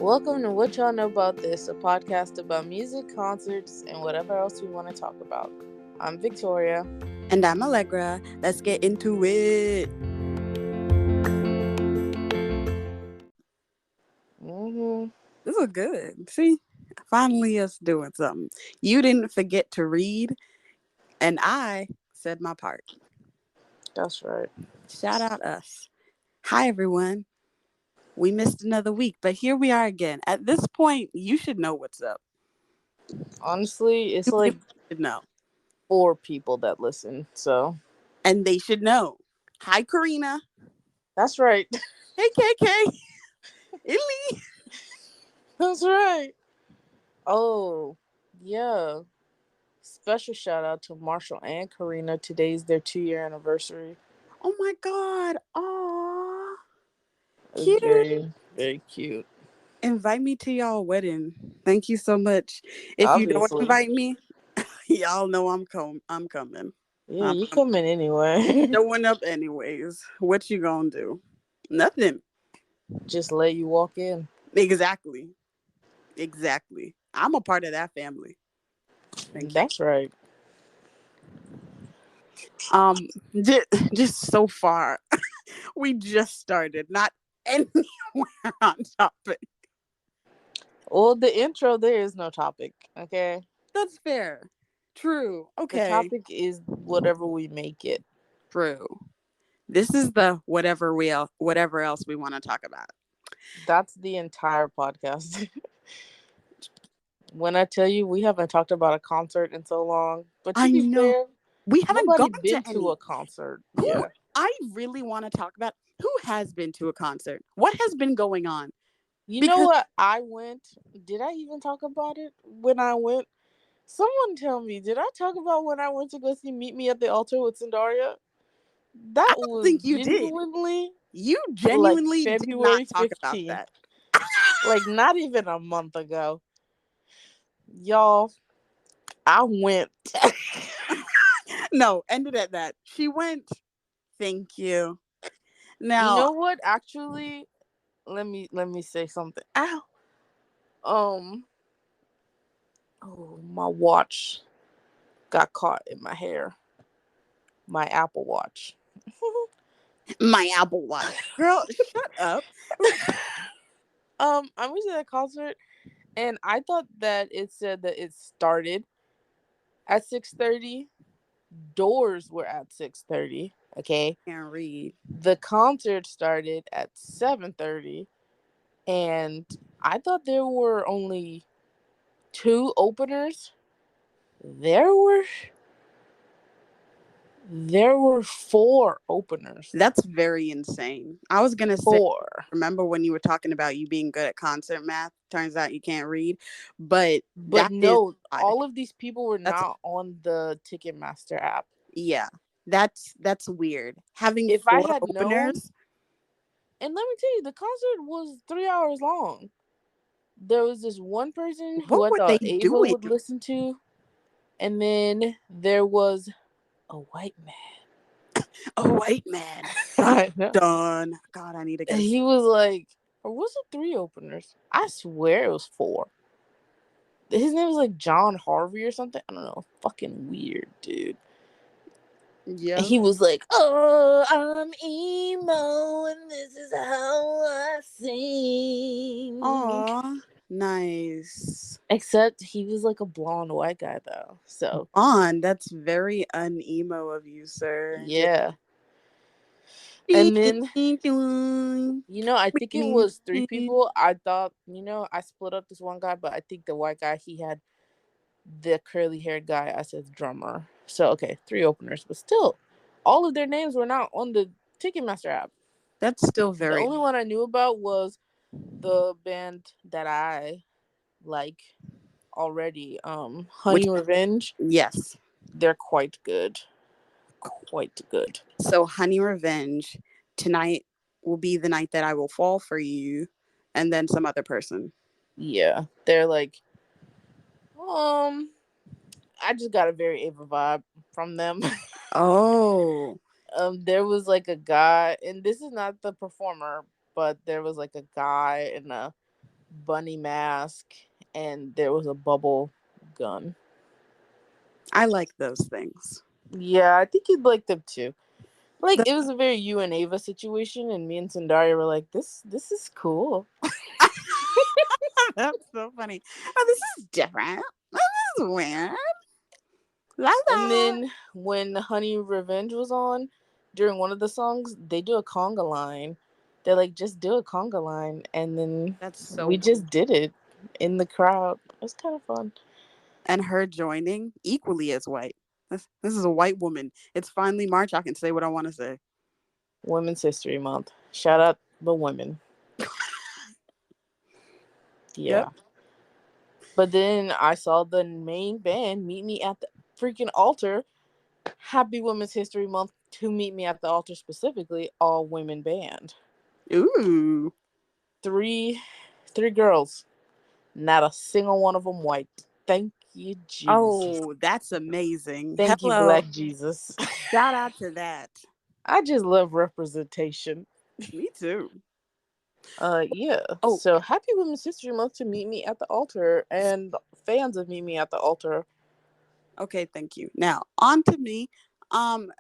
Welcome to What Y'all Know About This, a podcast about music, concerts, and whatever else we want to talk about. I'm Victoria. And I'm Allegra. Let's get into it. This is good. See, finally us doing something. You didn't forget to read, and I said my part. That's right. Shout out us. Hi, everyone. We missed another week, but here we are again. At this point, you should know what's up. Honestly, it's You like really should know. 4 people that listen, so. And they should know. Hi, Karina. That's right. Hey, KK. Illy. That's right. Oh, yeah. Special shout out to Marshall and Karina. Today's their 2-year anniversary. Oh, my God. Aww. Cute. Very, very cute. Invite me to y'all wedding. Thank you so much. If you don't Obviously. invite me, y'all know I'm coming. Yeah, you coming anyway. Showing up anyways. What you gonna do? Nothing. Just let you walk in. Exactly. I'm a part of that family. That's right. Just so far, we just started. Not anywhere on topic. Well, the intro, there is no topic, okay? That's fair. True. Okay. The topic is whatever we make it. True. This is the whatever else we want to talk about. That's the entire podcast. When I tell you we haven't talked about a concert in so long, but to be fair, we haven't nobody gone been to to a concert. Yeah. I really want to talk about who has been to a concert. What has been going on? You know what? I went. Did I even talk about it when I went? Someone tell me, did I talk about when I went to go see Meet Me at the Altar with Sandaria? That I don't was think you genuinely. did. You genuinely like did not February talk 15th. about that. Like not even a month ago. Y'all, I went. No, ended at that. She went. Thank you. Now, you know what? Actually, let me say something. Ow. Oh, my watch got caught in my hair. My Apple Watch. my Apple Watch. Girl, shut up. I went to that concert and I thought that it said that it started at 6:30. Doors were at 6:30. Okay. Can't read. The concert started at 7:30, and I thought there were only 2 openers. There were 4 openers. That's very insane. I was gonna say, 4. remember when you were talking about you being good at concert math? Turns out you can't read. But no, all of these people were not on the Ticketmaster app. Yeah, that's weird. Having if 4 I had openers. Known, and let me tell you, the concert was 3 hours long. There was this one person who I thought Ava would listen to, and then there was a white man. A white man. I know. Done. God, I need to get. He was like, or was it 3 openers? I swear it was 4. His name was like John Harvey or something. I don't know. Fucking weird, dude. Yeah. He was like, "Oh, I'm emo, and this is how I sing." Aw, nice. Except he was like a blonde white guy, though. So that's very un-emo of you, sir. Yeah. And then, I think it was 3 people. I thought, I split up this one guy, but I think the white guy, he had the curly-haired guy as his drummer. So, okay, 3 openers. But still, all of their names were not on the Ticketmaster app. That's still very... The only one I knew about was the band that I like already, Honey Revenge. Yes. They're quite good. So Honey Revenge, tonight will be the night that I will fall for you, and then some other person. Yeah, they're like, I just got a very Ava vibe from them. Oh. There was like a guy, and this is not the performer, but there was like a guy in a bunny mask, and there was a bubble gun. I like those things. Yeah, I think you'd like them too. Like The- it was a very you and Ava situation, and me and Sandaria were like, "This is cool." That's so funny. Oh, this is different. This is weird. Like And that. then when Honey Revenge was on, during one of the songs, they do a conga line. They're like, "Just do a conga line," and then That's so we white. just did it in the crowd. It was kind of fun. And her joining equally as white. This is a white woman. It's finally March. I can say what I want to say. Women's History Month. Shout out the women. Yep. Yeah. But then I saw the main band meet me at the freaking altar. Happy Women's History Month to meet me at the altar specifically. All women band. Ooh. Three, three girls. Not a single one of them white. Thank you, Jesus. Oh, that's amazing. Thank you, Hello. Black Jesus. Shout out to that. I just love representation. Me too. Yeah. Oh, So happy Women's History Month to meet me at the altar, and fans of Meet Me at the Altar. okay, thank you. Now, on to me. Um,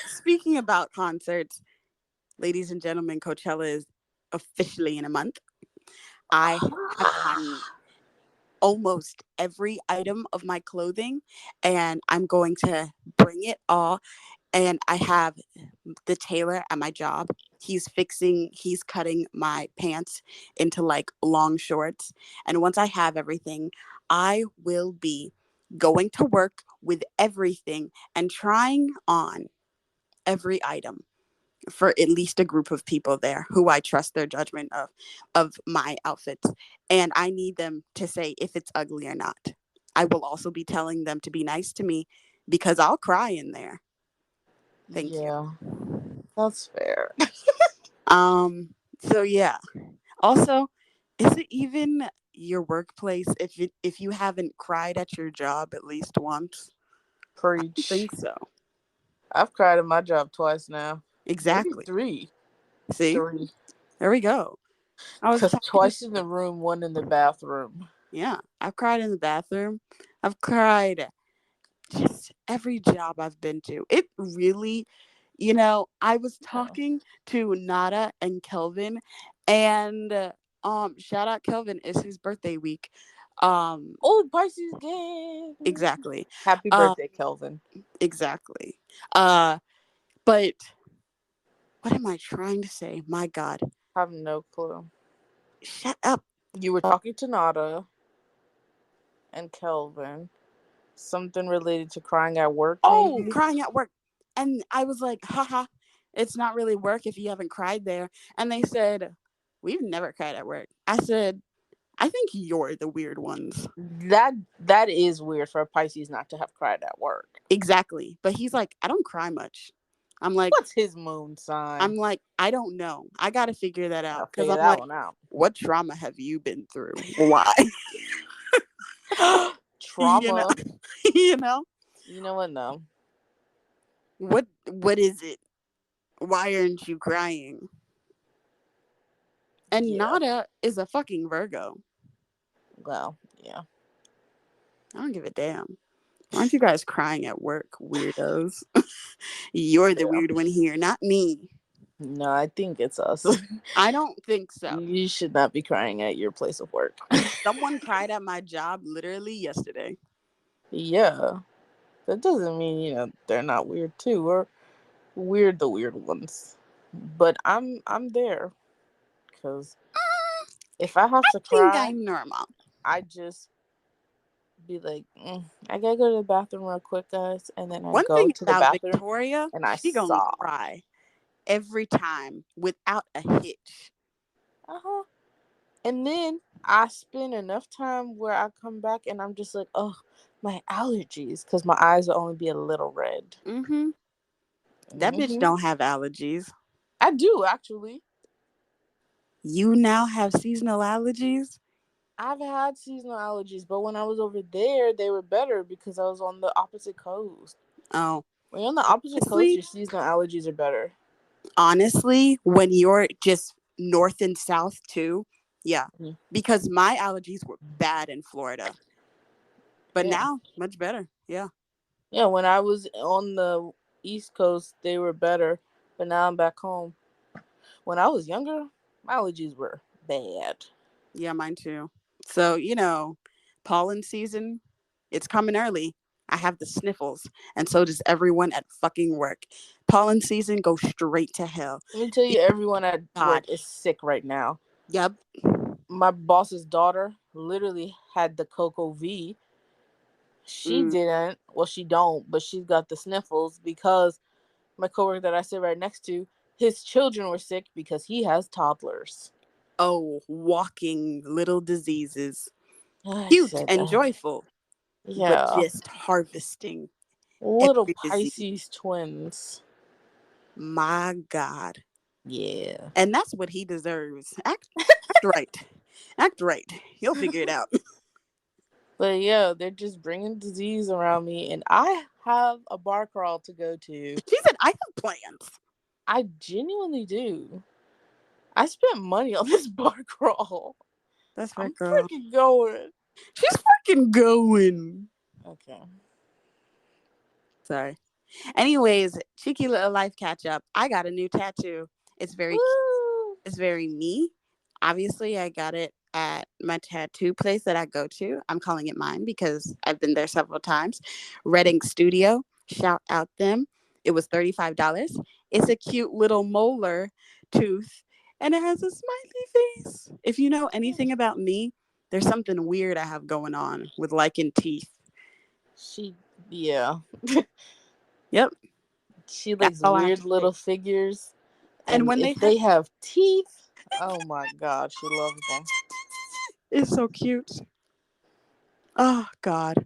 speaking about concerts, ladies and gentlemen, Coachella is officially in a month. I have gotten almost every item of my clothing and I'm going to bring it all. And I have the tailor at my job. He's cutting my pants into like long shorts. And once I have everything, I will be going to work with everything and trying on every item for at least a group of people there who I trust their judgment of my outfits. And I need them to say if it's ugly or not. I will also be telling them to be nice to me because I'll cry in there. Thank you. Yeah, that's fair. So yeah. Also, is it even your workplace if you haven't cried at your job at least once? I don't Preach. think so. I've cried at my job twice now. Maybe Exactly. three. See? Three. There we go. I was Because talking to twice in the room, one in the bathroom. yeah, I've cried in the bathroom. I've cried just every job I've been to. It really, I was Yeah. talking to Nada and Kelvin, and shout out Kelvin, it's his birthday week. Um, Oh, Pisces game. exactly. Happy Uh, birthday, Kelvin. exactly. Uh, but what am I trying to say? My God, I have no clue. shut up. You were talking to Nada and Kelvin. Something related to crying at work, Oh, maybe? crying at work, and I was like, haha. It's not really work if you haven't cried there. And they said, we've never cried at work. I said, I think you're the weird ones. That is weird for a Pisces not to have cried at work. Exactly. But he's like, I don't cry much. I'm like, What's his moon sign? I don't know. I got to figure that out I'll because figure I'm that like, one out. what trauma have you been through? Why? you know, Trauma. you know, You know what? No. what is it? Why aren't you crying? And Yeah. Nada is a fucking Virgo. Well, yeah. I don't give a damn. Aren't you guys crying at work, weirdos? You're the Yeah. weird one here, not me. No, I think it's us. I don't think so. You should not be crying at your place of work. Someone cried at my job literally yesterday. Yeah. That doesn't mean, they're not weird too. We're weird the weird ones. But I'm there cuz if I have I to think cry, I'm normal. I just be like, I gotta go to the bathroom real quick, guys, and then I One go thing to the about bathroom Victoria, and I she gonna sob. cry every time without a hitch. Uh huh. And then I spend enough time where I come back and I'm just like, oh, my allergies, because my eyes will only be a little red. Mm-hmm. That bitch Hmm. don't have allergies. I do actually. You now have seasonal allergies? I've had seasonal allergies, but when I was over there, they were better because I was on the opposite coast. Oh, When you're on the opposite coast, honestly, your seasonal allergies are better. honestly, when you're just north and south too, Yeah. Mm. Because my allergies were bad in Florida. But Yeah. now, much better. Yeah. Yeah, when I was on the East Coast, they were better, but now I'm back home. When I was younger, my allergies were bad. Yeah, mine too. So, pollen season, it's coming early. I have the sniffles, and so does everyone at fucking work. Pollen season, go straight to hell. Let me tell you, Because, everyone at God, work is sick right now. yep. My boss's daughter literally had the Coco V. She Mm. didn't. Well, she don't, but she's got the sniffles because my coworker that I sit right next to, his children were sick because he has toddlers. Oh, walking little diseases. I Cute said and that. joyful, but Yeah. just harvesting Little every disease. Pisces twins. My God. Yeah. And that's what he deserves. Act right. Act right. He'll figure it out. But yeah, they're just bringing disease around me, and I have a bar crawl to go to. She said, I have plans. I genuinely do. I spent money on this bar crawl. That's right, I'm girl. freaking going. She's freaking going. Okay. Sorry. Anyways, cheeky little life catch up. I got a new tattoo. It's very cute. Woo! It's very me. Obviously, I got it at my tattoo place that I go to. I'm calling it mine because I've been there several times. Reading Studio. Shout out them. It was $35. It's a cute little molar tooth and it has a smiley face. If you know anything about me, there's something weird I have going on with liking teeth. She, yeah. Yep. She That's likes all I have to weird say. little figures, And and when they if have they have teeth, oh my god, she loves them. it's so cute. Oh God.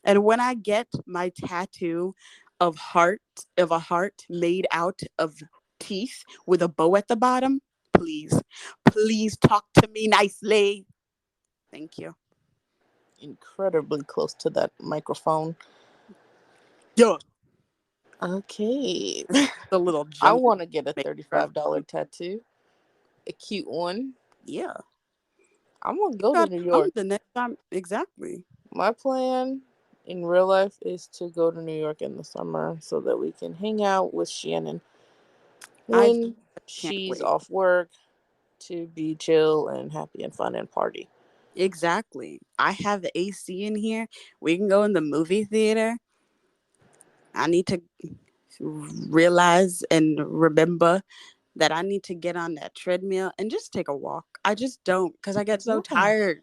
And when I get my tattoo of heart of a heart made out of teeth with a bow at the bottom, please, please talk to me nicely. Thank you. Incredibly close to that microphone. Yeah. Okay. It's a little I junk want to get a make sure I'm $35 tattoo. A cute one. yeah. I'm going to You go to gotta New come York. the next time. Exactly. My plan in real life is to go to New York in the summer so that we can hang out with Shannon I when can't she's wait. off work, to be chill and happy and fun and party. Exactly. I have the AC in here. We can go in the movie theater. I need to realize and remember that I need to get on that treadmill and just take a walk. I just don't because I get so Yeah. tired.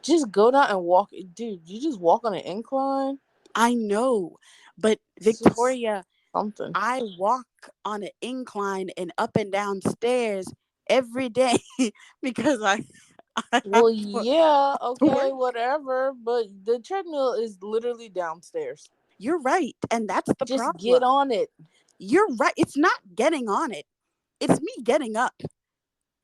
Just go down and walk. Dude, you just walk on an incline. I know, but It's just Victoria, something. I walk on an incline and up and down stairs every day because I have Well, yeah, to okay, work. whatever. But the treadmill is literally downstairs. You're right. And that's the Just get problem. on it. You're right. It's not getting on it, it's me getting up.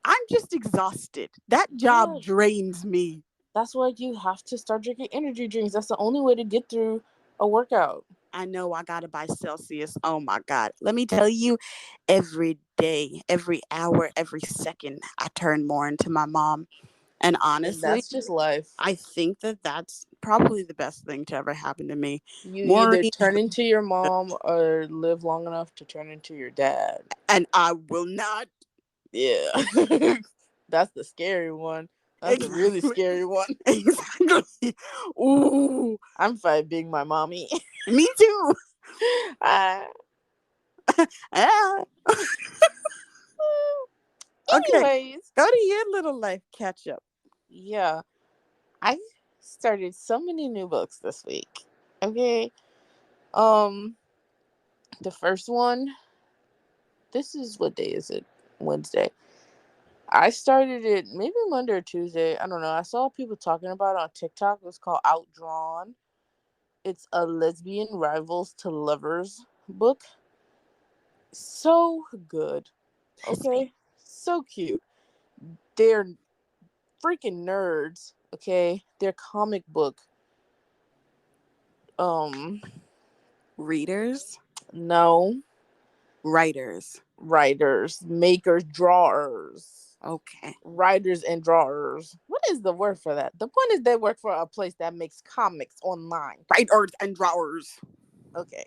I'm just exhausted. That Yeah, job drains me. that's why you have to start drinking energy drinks. That's the only way to get through a workout. I know I gotta buy Celsius. Oh my God. Let me tell you, every day, every hour, every second, I turn more into my mom. And And honestly, that's just life. I think that that's probably the best thing to ever happen to me. You either Maureen, turn into your mom or live long enough to turn into your dad. and I will not. Yeah. That's the scary one. That's the really Exactly. scary one. Exactly. Ooh, I'm fight being my mommy. me too. uh, Ah. Okay, anyways, go to your little life catch up. yeah. I started so many new books this week. Okay. Um, the first one, this is what day is it? Wednesday. I started it maybe Monday or Tuesday. I don't know. I saw people talking about it on TikTok. It was called Outdrawn. It's a lesbian rivals to lovers book. So good. Lesbian. Okay. So cute. They're freaking nerds. Okay. They're comic book um Readers, no writers. writers, makers, drawers. Okay. Writers and drawers. What is the word for that? The point is they work for a place that makes comics online. Writers and drawers. Okay.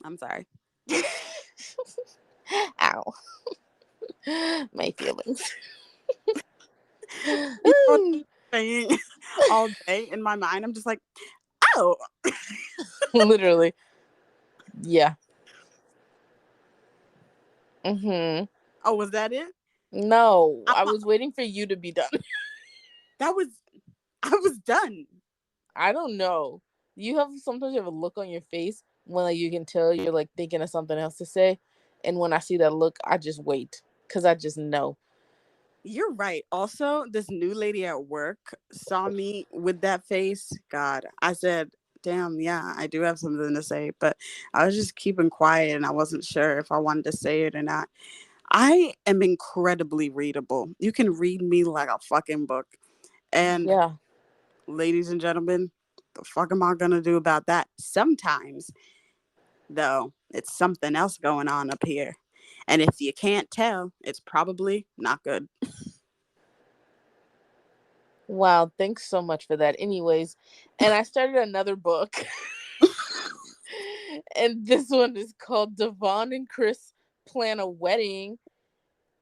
I'm sorry. Ow. My feelings. You know what I'm saying? All day in my mind, I'm just like, oh, Literally. Yeah. Mhm. oh, was that it? No, I'm, I was waiting for you to be done. that was, I was done. I don't know. You have sometimes you have a look on your face when like, you can tell you're like thinking of something else to say, and when I see that look, I just wait because I just know. You're right. Also, this new lady at work saw me with that face. God, I said, damn, yeah, I do have something to say, but I was just keeping quiet and I wasn't sure if I wanted to say it or not. I am incredibly readable. You can read me like a fucking book. And Yeah. ladies and gentlemen, the fuck am I gonna do about that? Sometimes, though, it's something else going on up here. And if you can't tell, it's probably not good. Wow. Thanks so much for that. Anyways, and I started another book, and this one is called Devon and Chris Plan a Wedding,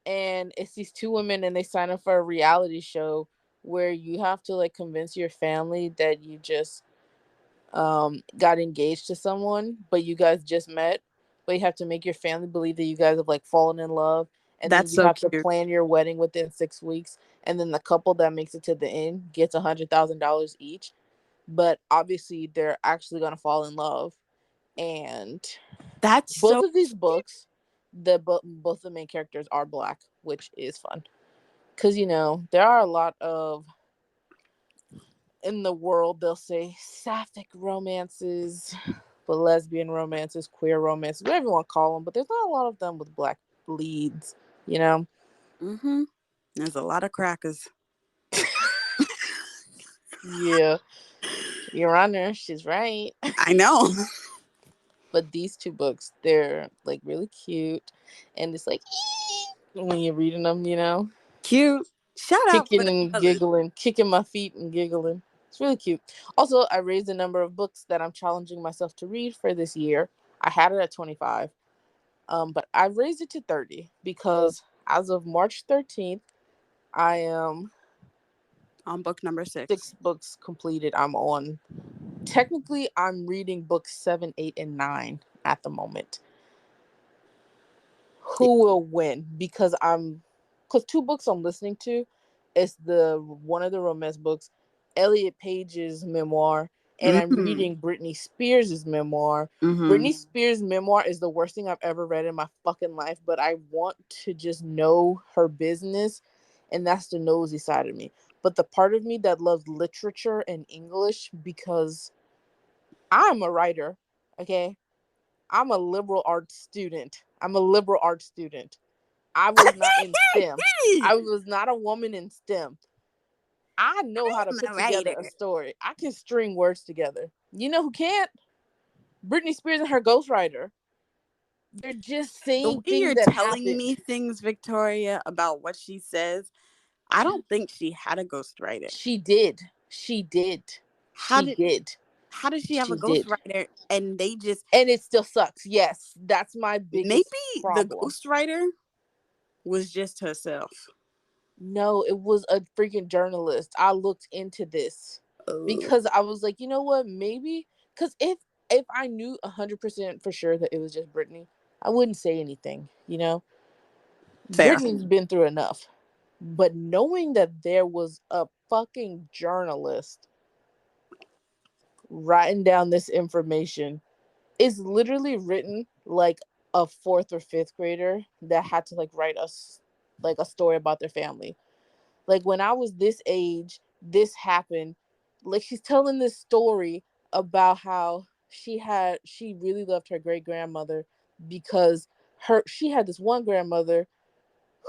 and it's these two women, and they sign up for a reality show where you have to like convince your family that you just got engaged to someone, but you guys just met, but you have to make your family believe that you guys have like fallen in love, and then That's you so have to cute. plan your wedding within 6 weeks, and then the couple that makes it to the end gets $100,000 each, but obviously they're actually gonna fall in love. And That's both so of these books, both the main characters are black, which is fun because there are a lot of in the world, they'll say sapphic romances, but lesbian romances, queer romances, whatever you want to call them. But there's not a lot of them with black leads, you know? mm-hmm. There's a lot of crackers. Yeah, Your Honor, she's right. I know. But these two books, they're like really cute. And it's like, when you're reading them, Cute. Shout out for kicking the and colors. giggling, kicking my feet and giggling. It's really cute. Also, I raised the number of books that I'm challenging myself to read for this year. I had it at 25. But I raised it to 30 because as of March 13th, I am On book number 6. 6 books completed. Technically, I'm reading books 7, 8, and 9 at the moment. Who will win? Because 2 books I'm listening to is one of the romance books, Elliot Page's memoir, and I'm Mm-hmm. reading Britney Spears' memoir. Mm-hmm. Britney Spears' memoir is the worst thing I've ever read in my fucking life, but I want to just know her business, and that's the nosy side of me. But the part of me that loves literature and English, because I'm a writer, okay? I'm a liberal arts student. I'm a liberal arts student. I was not in STEM. I was not a woman in STEM. I know how to I'm put a together a writer. story. I can string words together. You know who can't? Britney Spears and her ghostwriter. They're just The saying way things you're that telling happened. me things, Victoria, about what she says, I don't think she had a ghostwriter. She did. She did. How She did did. how does she have a She did. ghostwriter and they just And it still sucks. Yes, that's my biggest maybe the problem. ghostwriter was just herself. No, it was a freaking journalist. I looked into this Oh, because I was like, you know what? Maybe because if I knew 100% for sure that it was just Brittany, I wouldn't say anything. fair. Brittany's been through enough. But knowing that there was a fucking journalist writing down this information is literally written like a fourth or fifth grader that had to like write us like a story about their family. Like when I was this age, this happened. Like she's telling this story about how she really loved her great grandmother because she had this one grandmother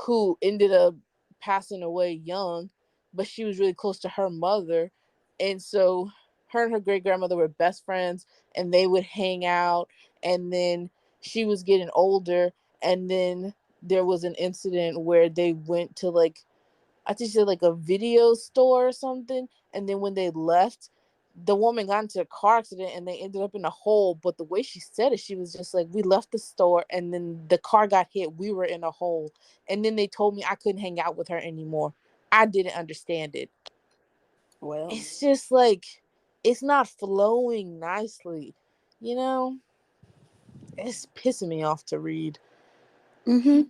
who ended up passing away young, but she was really close to her mother. And so her and her great grandmother were best friends and they would hang out. And then she was getting older. And then there was an incident where they went to like I think she said like a video store or something. And then when they left, the woman got into a car accident and they ended up in a hole. But the way she said it, she was just like, we left the store and then the car got hit. We were in a hole. And then they told me I couldn't hang out with her anymore. I didn't understand it. Well, It's just like, it's not flowing nicely. You know, it's pissing me off to read. mm-hmm.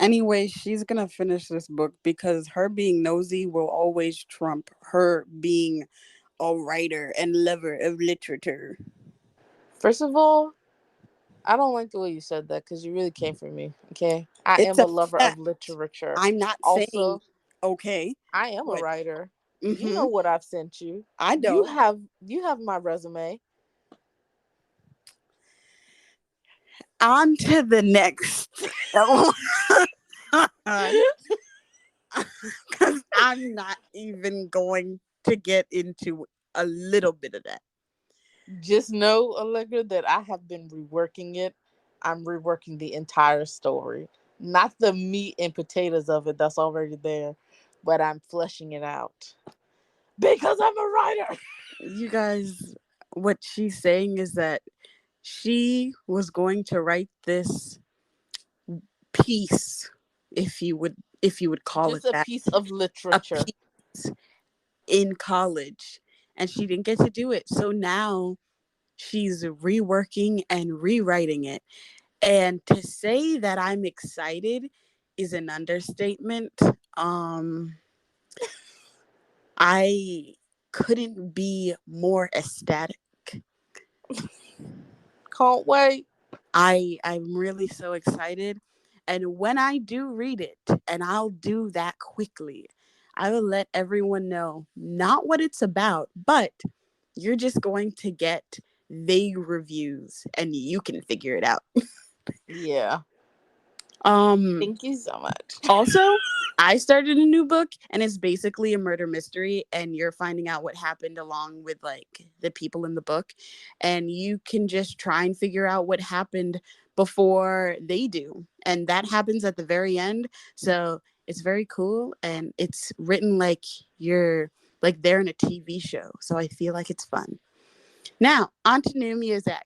Anyway, she's gonna finish this book because her being nosy will always trump her being a writer and lover of literature. First of all, I don't like the way you said that because you really came for me. Okay, I It's am a a lover of fact. literature. I'm not saying Also, okay, I am a but writer. You mm-hmm, know what I've sent you. I You don't. have you have my resume. On to the next. Because I'm not even going to get into a little bit of that. Just know, Allegra, that I have been reworking it. I'm reworking the entire story, not the meat and potatoes of it that's already there, but I'm fleshing it out because I'm a writer. You guys, what she's saying is that she was going to write this piece, if you would call it Just a that, piece of a literature. piece in college, and she didn't get to do it. So now she's reworking and rewriting it. And to say that I'm excited is an understatement. Um I couldn't be more ecstatic. Can't wait. I'm really so excited. And when I do read it, and I'll do that quickly, I will let everyone know not what it's about, but you're just going to get vague reviews and you can figure it out. Yeah. Um Thank you so much. Also, I started a new book and it's basically a murder mystery and you're finding out what happened along with like the people in the book, and you can just try and figure out what happened before they do. And that happens at the very end. So, it's very cool and it's written like you're like they're in a TV show. So I feel like it's fun. Now, on to new music.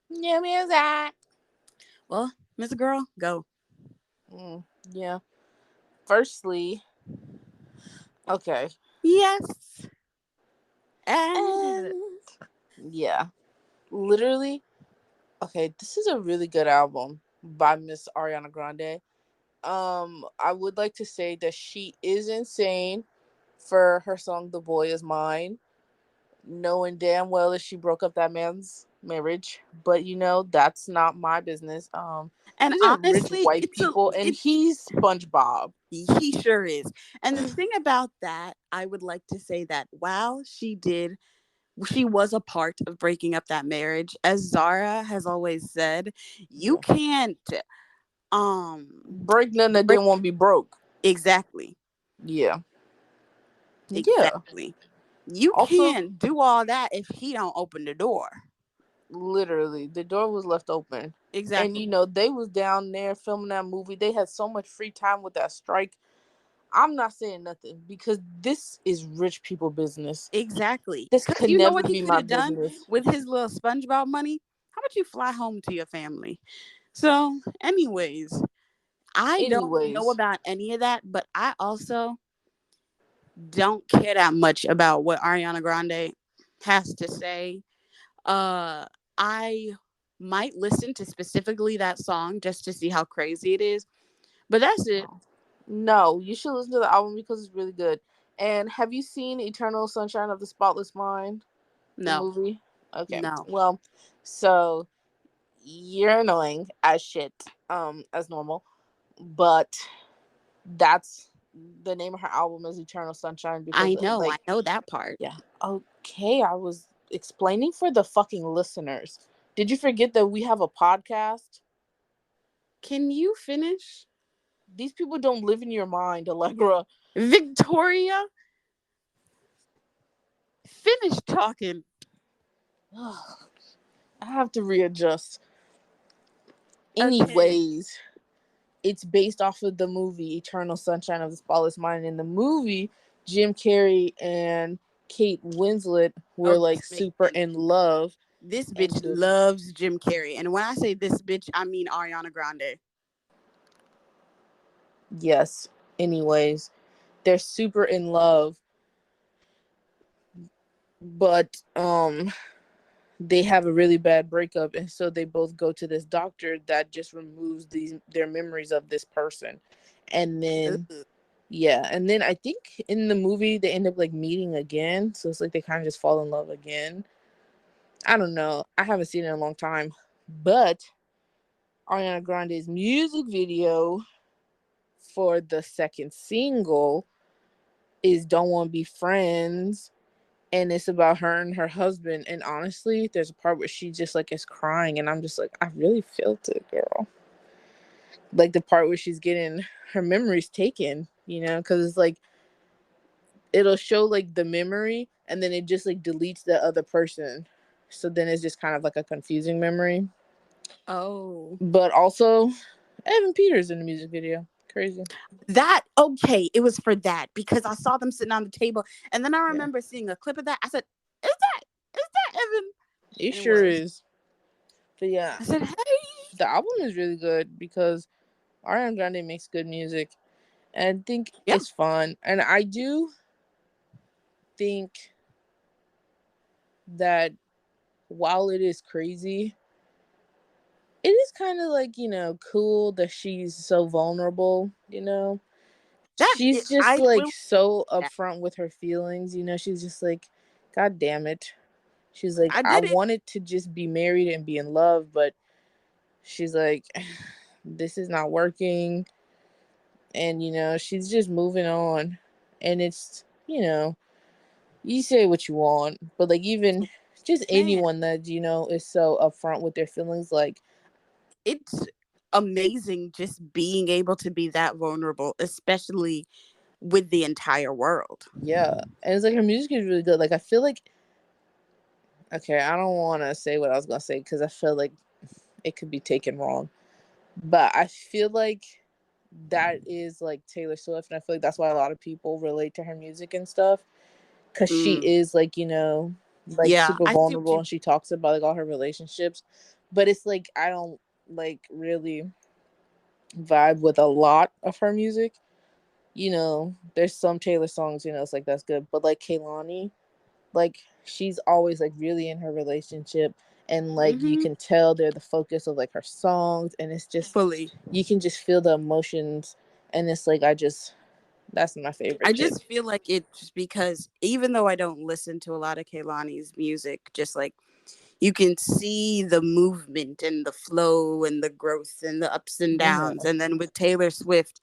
Yeah, music. Well, Miss Girl, go. Yeah. Firstly, okay. Yes. And And yeah, literally, okay, this is a really good album by Miss Ariana Grande. I would like to say that she is insane for her song "The Boy Is Mine," knowing damn well that she broke up that man's marriage. But that's not my business. and These are rich honestly, white people, and it's he's SpongeBob. he sure is. And the thing about that, I would like to say that while she was a part of breaking up that marriage, as Zara has always said, you Yeah. can't Break none that break didn't want to be broke. exactly. Yeah. Yeah. Exactly. You Also, can't do all that if he don't open the door. literally, the door was left open. And Exactly. they was down there filming that movie. They had so much free time with that strike. I'm not saying nothing because this is rich people business. Exactly. This Cause could you know never what he be could my have done business. with his little SpongeBob money? How about you fly home to your family? So, anyways, I don't know Anyways, about any of that, but I also don't care that much about what Ariana Grande has to say. Uh I might listen to specifically that song just to see how crazy it is, but that's it. no, you should listen to the album because it's really good. And have you seen Eternal Sunshine of the Spotless Mind, the No. movie? Okay, No. well, so you're annoying as shit, as normal, but that's the name of her album is Eternal Sunshine because, I like, know that part. yeah, okay, I was explaining for the fucking listeners. Did you forget that we have a podcast? Can you finish? These people don't live in your mind, Allegra. Victoria, finish talking. I have to readjust. Okay. Anyways, it's based off of the movie Eternal Sunshine of the Spotless Mind. In the movie, Jim Carrey and Kate Winslet were Oh, like this makes super sense. in love. This bitch And the loves Jim Carrey. And when I say this bitch, I mean Ariana Grande. yes, anyways, they're super in love, but they have a really bad breakup, and so they both go to this doctor that just removes these their memories of this person. And then Ugh. yeah, and then I think in the movie they end up like meeting again, so it's like they kind of just fall in love again. I don't know, I haven't seen it in a long time, but Ariana Grande's music video for the second single is Don't Want to Be Friends, and it's about her and her husband. And honestly, there's a part where she just like is crying, and I'm just like, I really felt it, girl. Like the part where she's getting her memories taken, because it's like it'll show like the memory, and then it just like deletes the other person, so then it's just kind of like a confusing memory. Oh. But also, Evan Peters in the music video, crazy. That, okay, it was for that because I saw them sitting on the table and then I Yeah, remember seeing a clip of that. I said, is that Evan? it And it sure was. is. But yeah, I said, hey. the album is really good because Ariana Grande makes good music, and I think Yeah, it's fun. And I do think that while it is crazy, it is kind of like, cool that she's so vulnerable. She's just I like will so that. upfront with her feelings. She's just like, God damn it. She's like, I I did it. wanted to just be married and be in love, but she's like, this is not working. And, she's just moving on. And it's, you say what you want, but like, even just Man, anyone that, is so upfront with their feelings, like, it's amazing just being able to be that vulnerable, especially with the entire world. yeah. And it's like her music is really good. Like, I feel like, okay, I don't want to say what I was going to say because I feel like it could be taken wrong. But I feel like that is like Taylor Swift. And I feel like that's why a lot of people relate to her music and stuff. Because she Mm. is like, like Yeah, super I see what vulnerable, you. and she talks about like all her relationships. But it's like, I don't like really vibe with a lot of her music. There's some Taylor songs, it's like that's good. But like Kehlani, like she's always like really in her relationship, and like you Mm-hmm. can tell they're the focus of like her songs, and it's just Fully. you can just feel the emotions, and it's like that's my I favorite chick. just feel like it's because even though I don't listen to a lot of Kaylani's music, just like you can see the movement and the flow and the growth and the ups and downs. Yeah, And then with Taylor Swift,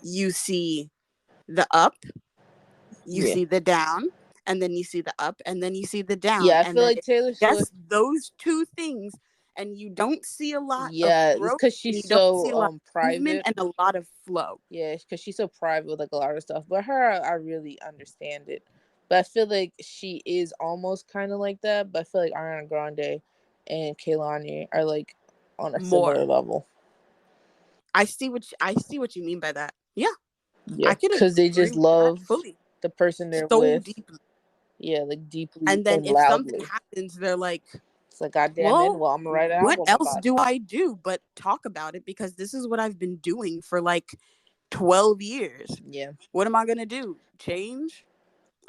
you see the up, you yeah, see the down, and then you see the up, and then you see the down. yeah. I And feel then like it's Taylor just Swift. those two things. And you don't see a lot of Yeah, it's growth because and she's you don't see so a lot of movement private. and a lot of flow. Yeah, because she's so private with like a lot of stuff. But her, I really understand it. But I feel like she is almost kind of like that. But I feel like Ariana Grande and Kehlani are like on a similar More. level. I see what you mean by that. Yeah, Yeah, I could because they agree just with that love fully. the person they're So with. deeply. Yeah, like deeply And then and if something loudly. happens, they're like, It's like, God damn it. well, Well, I'm gonna write an what album else about it. do I do but talk about it? Because this is what I've been doing for like 12 years. Yeah, What am I going to do? Change?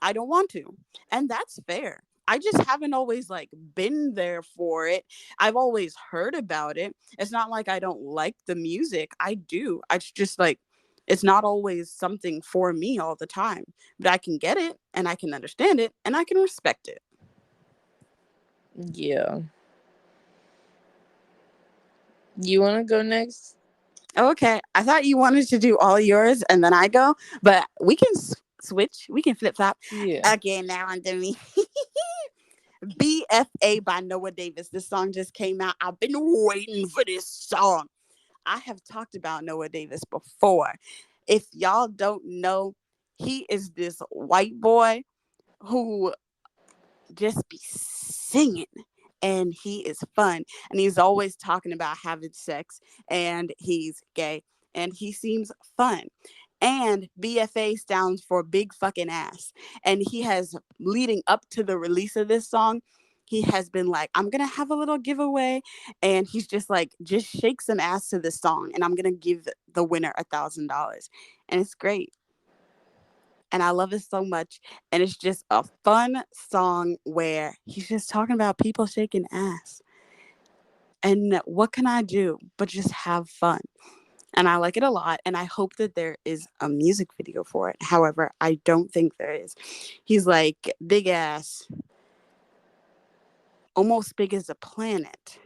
I don't want to. And that's fair. I just haven't always like been there for it. I've always heard about it. It's not like I don't like the music. I do. It's just like it's not always something for me all the time. But I can get it and I can understand it and I can respect it. yeah. You want to go next? Okay. I thought you wanted to do all yours and then I go, but we can switch. We can flip flop. Yeah. Okay, now on to me. BFA by Noah Davis. This song just came out. I've been waiting for this song. I have talked about Noah Davis before. If y'all don't know, he is this white boy who just be singing and he is fun, and he's always talking about having sex, and he's gay, and he seems fun. And BFA stands for big fucking ass. And he has, leading up to the release of this song, he has been like, I'm gonna have a little giveaway, and he's just like, just shake some ass to this song, and I'm gonna give the winner $1,000, and it's great, and I love it so much. And it's just a fun song where he's just talking about people shaking ass. And what can I do but just have fun? And I like it a lot. And I hope that there is a music video for it. However, I don't think there is. He's like big ass, almost big as a planet.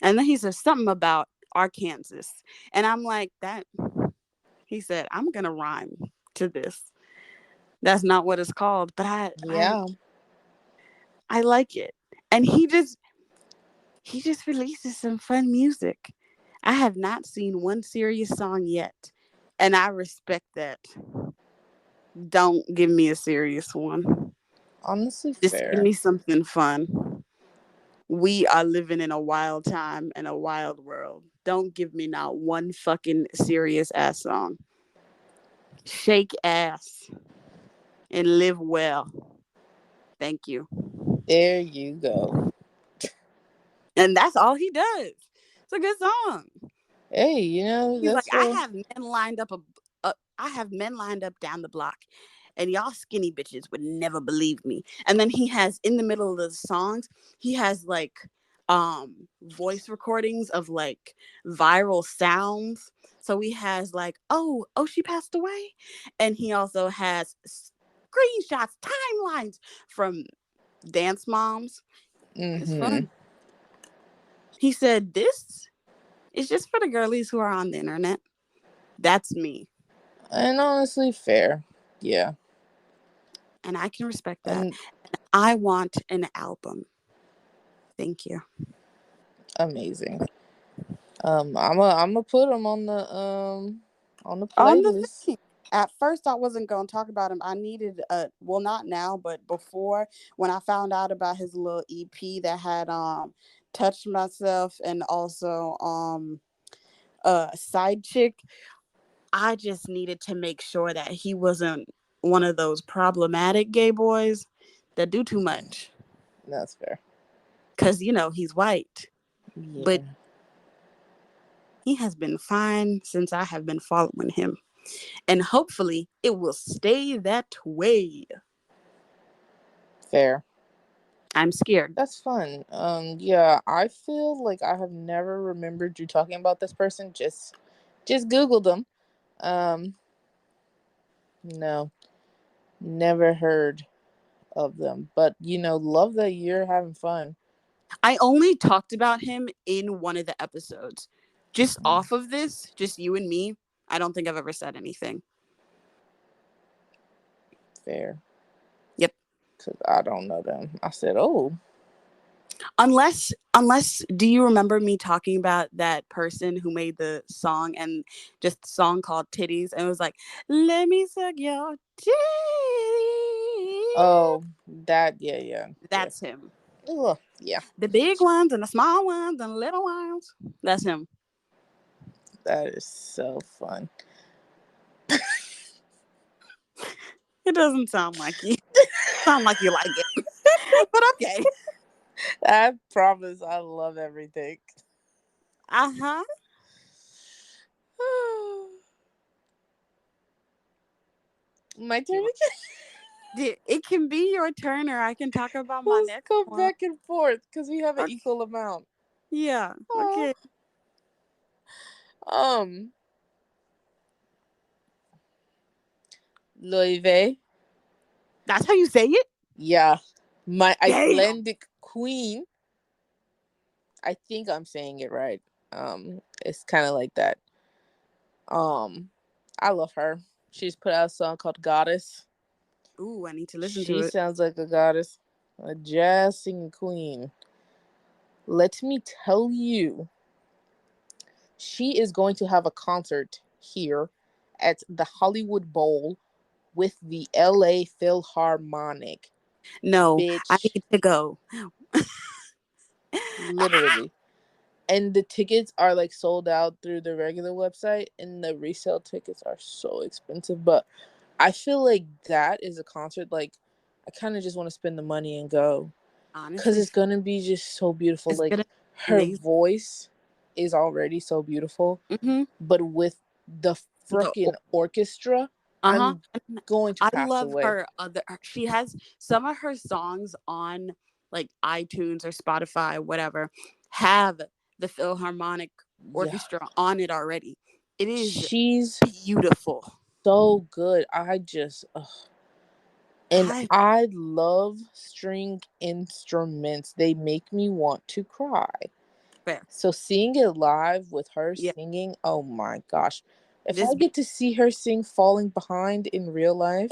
And then he says something about Arkansas. And I'm like, that, he said, I'm going to rhyme to this. That's not what it's called, but Yeah. I like it. And he just releases some fun music. I have not seen one serious song yet, and I respect that. Don't give me a serious one. Honestly, Just give fair. me something fun. We are living in a wild time and a wild world. Don't give me not one fucking serious ass song. Shake ass and live well. Thank you. There you go. And that's all he does. It's a good song. Hey, He's like, that's a. I have men lined up down the block, and y'all skinny bitches would never believe me. And then he has, in the middle of the songs, he has like voice recordings of like viral sounds. So he has like, oh, she passed away. And he also has screenshots, timelines from dance moms. It's Mm-hmm. fun. He said, this is just for the girlies who are on the internet. That's me. And honestly, fair. Yeah. And I can respect that. And I want an album. Thank you. amazing. I'm gonna put them on the On the playlist. thing. At first, I wasn't going to talk about him. I needed well, not now, but before, when I found out about his little EP that had touched myself, and also side chick, I just needed to make sure that he wasn't one of those problematic gay boys that do too much. That's fair. Cause he's white, but Yeah. he has been fine since I have been following him. And hopefully it will stay that way. Fair. I'm scared. That's fun. Yeah, I feel like I have never remembered you talking about this person. Just Googled them. Um, no, never heard of them. But love that you're having fun. I only talked about him in one of the episodes. Just Mm, off of this, just you and me, I don't think I've ever said anything. fair. Yep. Cause I don't know them. I said, oh, Unless do you remember me talking about that person who made the song, and just the song called Titties, and it was like, let me suck your titties. oh, that, yeah, yeah, yeah. That's him. Ugh, yeah, The big ones and the small ones and the little ones. That's him. that is so fun. It doesn't sound like you. Sound like you like it. But okay. I promise, I love everything. Uh-huh. My turn You again. it can be your turn, or I can talk about my Let's next go one. back and forth because we have an Okay. equal amount. Yeah. Oh, Okay. um, Loive. That's how you say it? Yeah, my Damn. Icelandic queen. I think I'm saying it right. It's kind of like that. Um, I love her. She's put out a song called Goddess. Ooh, I need to listen to She it. sounds like a goddess, a jazz singing queen. Let me tell you, she is going to have a concert here at the Hollywood Bowl with the LA Philharmonic. No, I Bitch, need to go. literally. And the tickets are like sold out through the regular website, and the resale tickets are so expensive. But I feel like that is a concert like I kind of just want to spend the money and go, because Honestly, it's gonna be just so beautiful. it's Like gonna be her amazing. voice is already so beautiful, Mm-hmm. but with the The freaking orchestra, uh-huh. I'm And going to I pass love away. her other she has some of her songs on like iTunes or Spotify, whatever, have the Philharmonic Yeah, Orchestra on it already. It is she's beautiful. so good. I just and I I love string instruments. They make me want to cry. fair. So seeing it live with her Yeah. singing, oh my gosh. If I This get to see her sing Falling Behind in real life,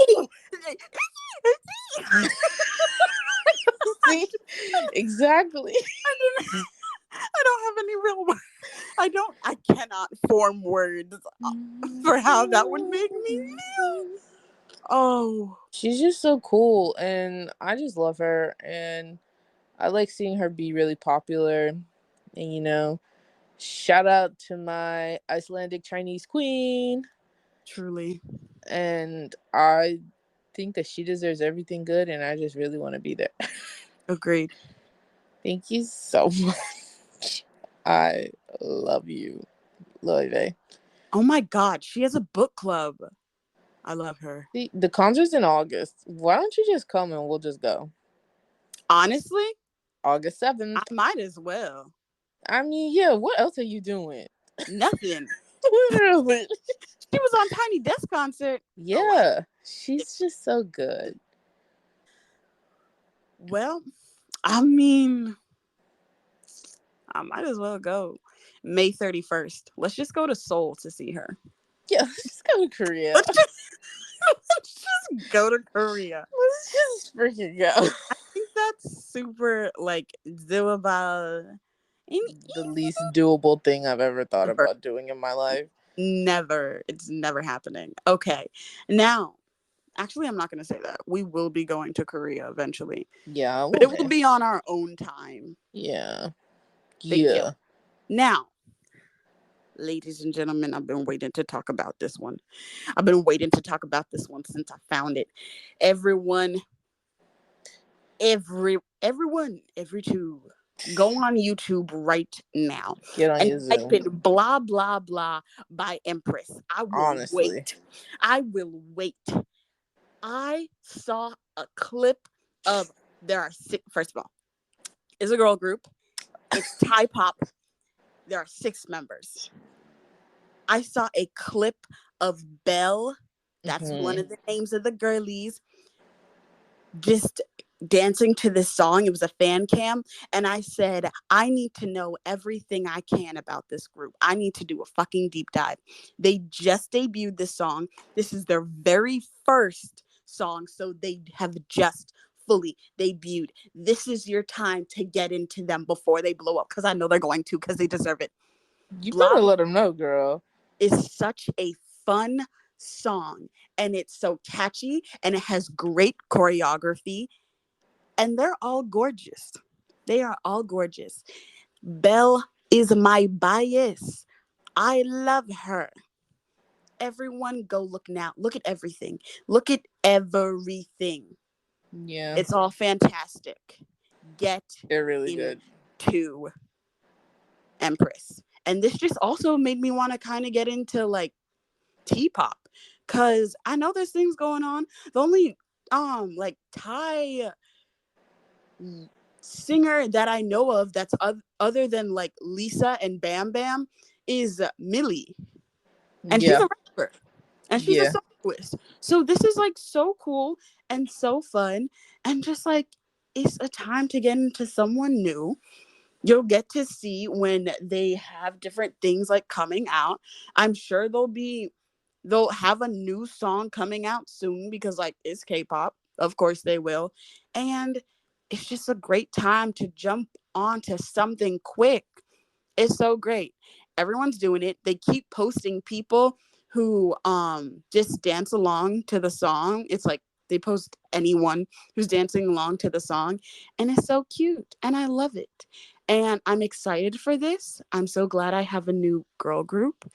see, exactly. I don't have any real words. I cannot form words for how that would make me feel. Oh, She's just so cool, and I just love her, and I like seeing her be really popular. And shout out to my Icelandic Chinese queen, truly and I think that she deserves everything good, and I just really want to be there. agreed. Thank you so much. I love you, Loive. Oh my god, she has a book club. I love her. See, the concert's in August. Why don't you just come and we'll just go? Honestly, August I 7th. might as well. I mean, yeah, what else are you doing? Nothing. Literally. She was on Tiny Desk concert. Oh, I Yeah, she's just so good. well, I mean, I might as well go. May 31st. Let's just go to Seoul to see her. Yeah, let's just go to Korea. Let's just, let's just go to Korea. Let's just freaking go. I think that's super like doable. And The least doable thing I've ever thought never, about doing in my life. never. It's never happening. Okay. Now, actually, I'm not going to say that. We will be going to Korea eventually, Yeah, but one it will day. be on our own time. Yeah. Thank you. Yeah. Now, ladies and gentlemen, I've been waiting to talk about this one. I've been waiting to talk about this one since I found it. Everyone, every tube, go on YouTube right now Get on and your type Zoom. in blah blah blah by Empress. I will Honestly. wait. I will wait. I saw a clip of there are six. First of all, it's a girl group. It's Thai pop. There are 6 members. I saw a clip of Belle. That's one Hmm. of the names of the girlies. Just dancing to this song. It was a fan cam. And I said, I need to know everything I can about this group. I need to do a fucking deep dive. They just debuted this song. This is their very first song. So they have just fully debuted. This is your time to get into them before they blow up. Because I know they're going to, because they deserve it. You Blah better blah let them know, girl. is such a fun song, and it's so catchy, and it has great choreography, and they're all gorgeous. They are all gorgeous. Belle is my bias. I love her. Everyone go look now. Look at everything. Look at everything. Yeah, It's all fantastic. Get they're really good. into Empress. And this just also made me want to kind of get into like T-pop, cuz I know there's things going on. The only like Thai singer that I know of that's other than like Lisa and Bam Bam is Millie, and she's Yeah, a rapper and she's a yeah. soloist. So this is like so cool and so fun, and just like it's a time to get into someone new. You'll get to see when they have different things like coming out. I'm sure they'll have a new song coming out soon because like it's K-pop. Of course they will. And it's just a great time to jump onto something quick. It's so great. Everyone's doing it. They keep posting people who just dance along to the song. It's like they post anyone who's dancing along to the song, and it's so cute and I love it. And I'm excited for this. I'm so glad I have a new girl group.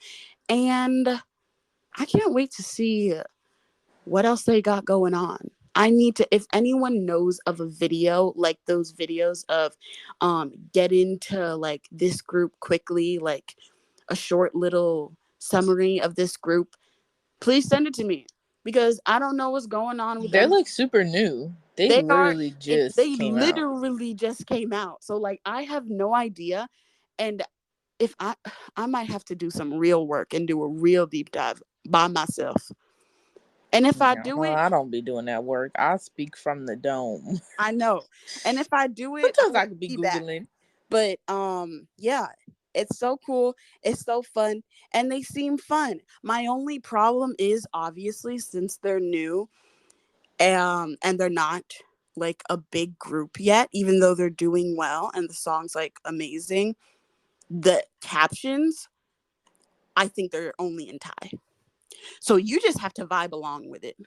And I can't wait to see what else they got going on. I need to, if anyone knows of a video, like those videos of get into like this group quickly, like a short little summary of this group, please send it to me because I don't know what's going on with They're them. like super new. They They are literally it just they came out. literally just came out. So like I have no idea. And if I might have to do some real work and do a real deep dive by myself. And if I Yeah, do well, it, I don't be doing that work. I speak from the dome. I know. And if I do it, I Sometimes will I could be be back. googling. But yeah, it's so cool. It's so fun and they seem fun. My only problem is obviously since they're new and they're not like a big group yet even though they're doing well and the song's like amazing. The captions, I think they're only in Thai. So you just have to vibe along with it.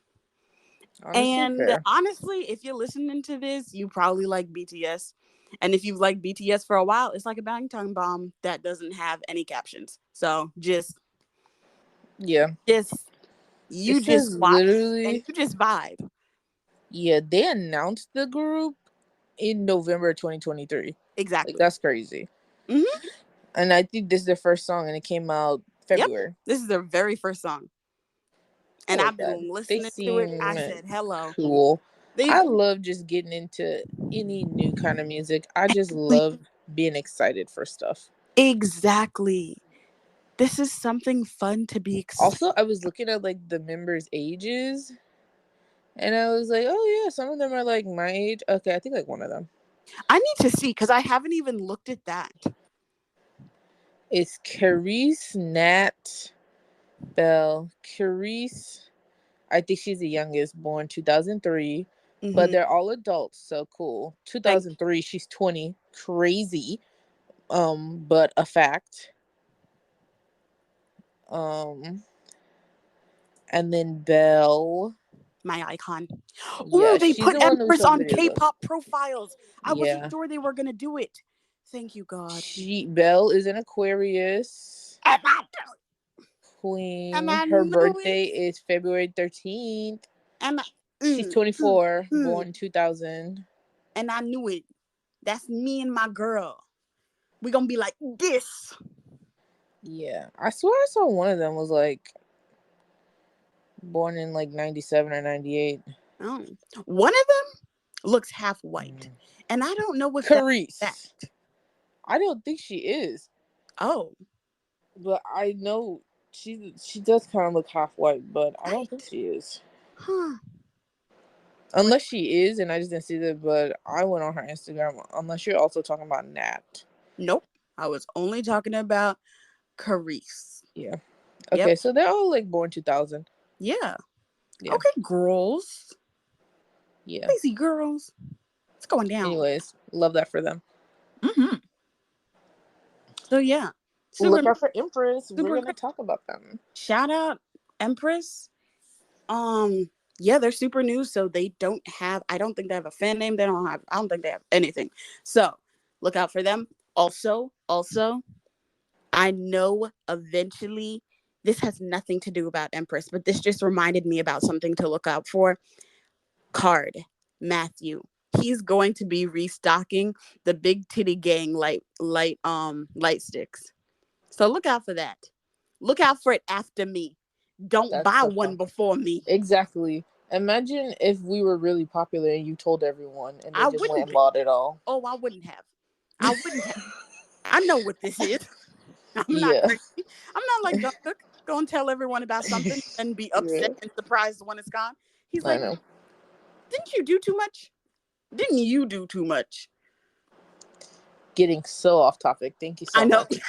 Honestly, And fair. honestly, if you're listening to this, you probably like BTS. And if you've liked BTS for a while, it's like a Bangtan bomb that doesn't have any captions. So Yeah. just It you just says watch and literally, you just vibe. yeah, they announced the group in November 2023. Like, Exactly. that's crazy. Hmm. And I think this is their first song, and it came out Yep. February. This is their very first song. I And like I've that. been They listening to it. I seem said, hello. cool. They I love just getting into any new kind of music. I just love being excited for stuff. exactly. This is something fun to be excited. Also, I was looking at like the members' ages, and I was like, oh yeah, some of them are like my age. Okay, I think like one of them. I need to see because I haven't even looked at that. It's Carice Nat Bell. Carice, I think she's the youngest, born 2003, but Hmm. they're all adults, so cool. Thank 2003, she's 20. Crazy. But a fact. Um, and then Belle. my icon. Oh, Yeah, they she's put the one that we Empress saw the on videos of. K-pop profiles. I wasn't Yeah. sure they were gonna do it. Thank you, God. Belle is an Aquarius. And I, and Queen. I Her knew it. birthday is February 13th. And She's mm, 24, mm. born 2000. And I knew it. That's me and my girl. We gonna be like this. Yeah. I swear I saw one of them was like born in like 97 or 98. Oh, one of them looks half white, Mm. and I don't know if that's that. Carice. I don't think she is, Oh, but I know she does kind of look half white, but I don't think right? she is. Huh? Well, Unless she is, and I just didn't see that. But I went on her Instagram. Unless you're also talking about Nat. nope. I was only talking about Carice. Yeah. Yep. Okay, so they're all like born 2000. Yeah. Yeah. Okay, girls. Yeah. Lazy girls. It's going down. Anyways, love that for them. Hmm. So yeah, super, Look out for Empress. We're super gonna great. talk about them. Shout out Empress. Yeah, they're super new, so they don't have. I don't think they have a fan name. They don't have. I don't think they have anything. So look out for them. Also, I know eventually. This has nothing to do about Empress, but this just reminded me about something to look out for. Card Matthew. He's going to be restocking the Big Titty Gang light sticks. So look out for that. Look out for it after me. Don't That's buy so one fun. before me. Exactly. Imagine if we were really popular and you told everyone and they I just went wouldn't and be. bought it all. Oh, I wouldn't have. I wouldn't have. I know what this is. I'm not Yeah. crazy. I'm not like Jungkook. Go and tell everyone about something and be Yeah. upset and surprised when it's gone. He's I like, know. didn't you do too much? Didn't you do too much? Getting so off topic. Thank you I so know. much.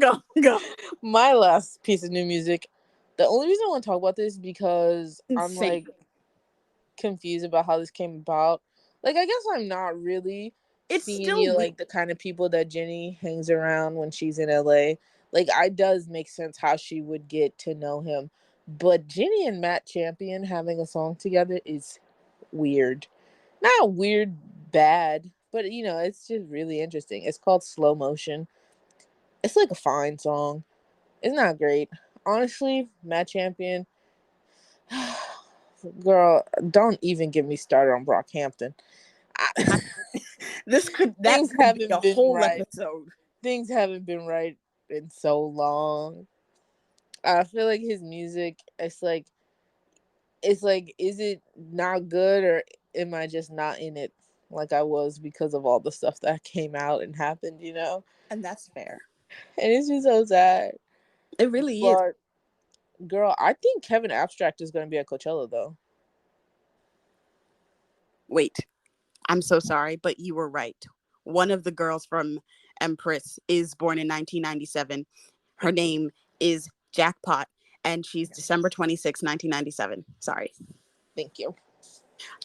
Go. My last piece of new music. The only reason I want to talk about this is because I'm like Insane. confused about how this came about. Like, I guess I'm not really It's seeing still you weird. like the kind of people that Jenny hangs around when she's in LA. Like, I does make sense how she would get to know him. But Jenny and Matt Champion having a song together is weird. Not weird bad. But it's just really interesting. It's called Slow Motion. It's like a fine song. It's not great. Honestly, Matt Champion, girl, don't even get me started on Brockhampton. I, I, that things could be a haven't been whole right. episode. Things haven't been right in so long. I feel like his music, it's like, is it not good, or am I just not in it like I was because of all the stuff that came out and happened? And that's fair. And it's just so sad. It really is. But girl, I think Kevin Abstract is going to be at Coachella though. Wait, I'm so sorry, but you were right. One of the girls from Empress is born in 1997. Her Thank you. name is Jackpot, and she's December 26, 1997. Sorry. Thank you.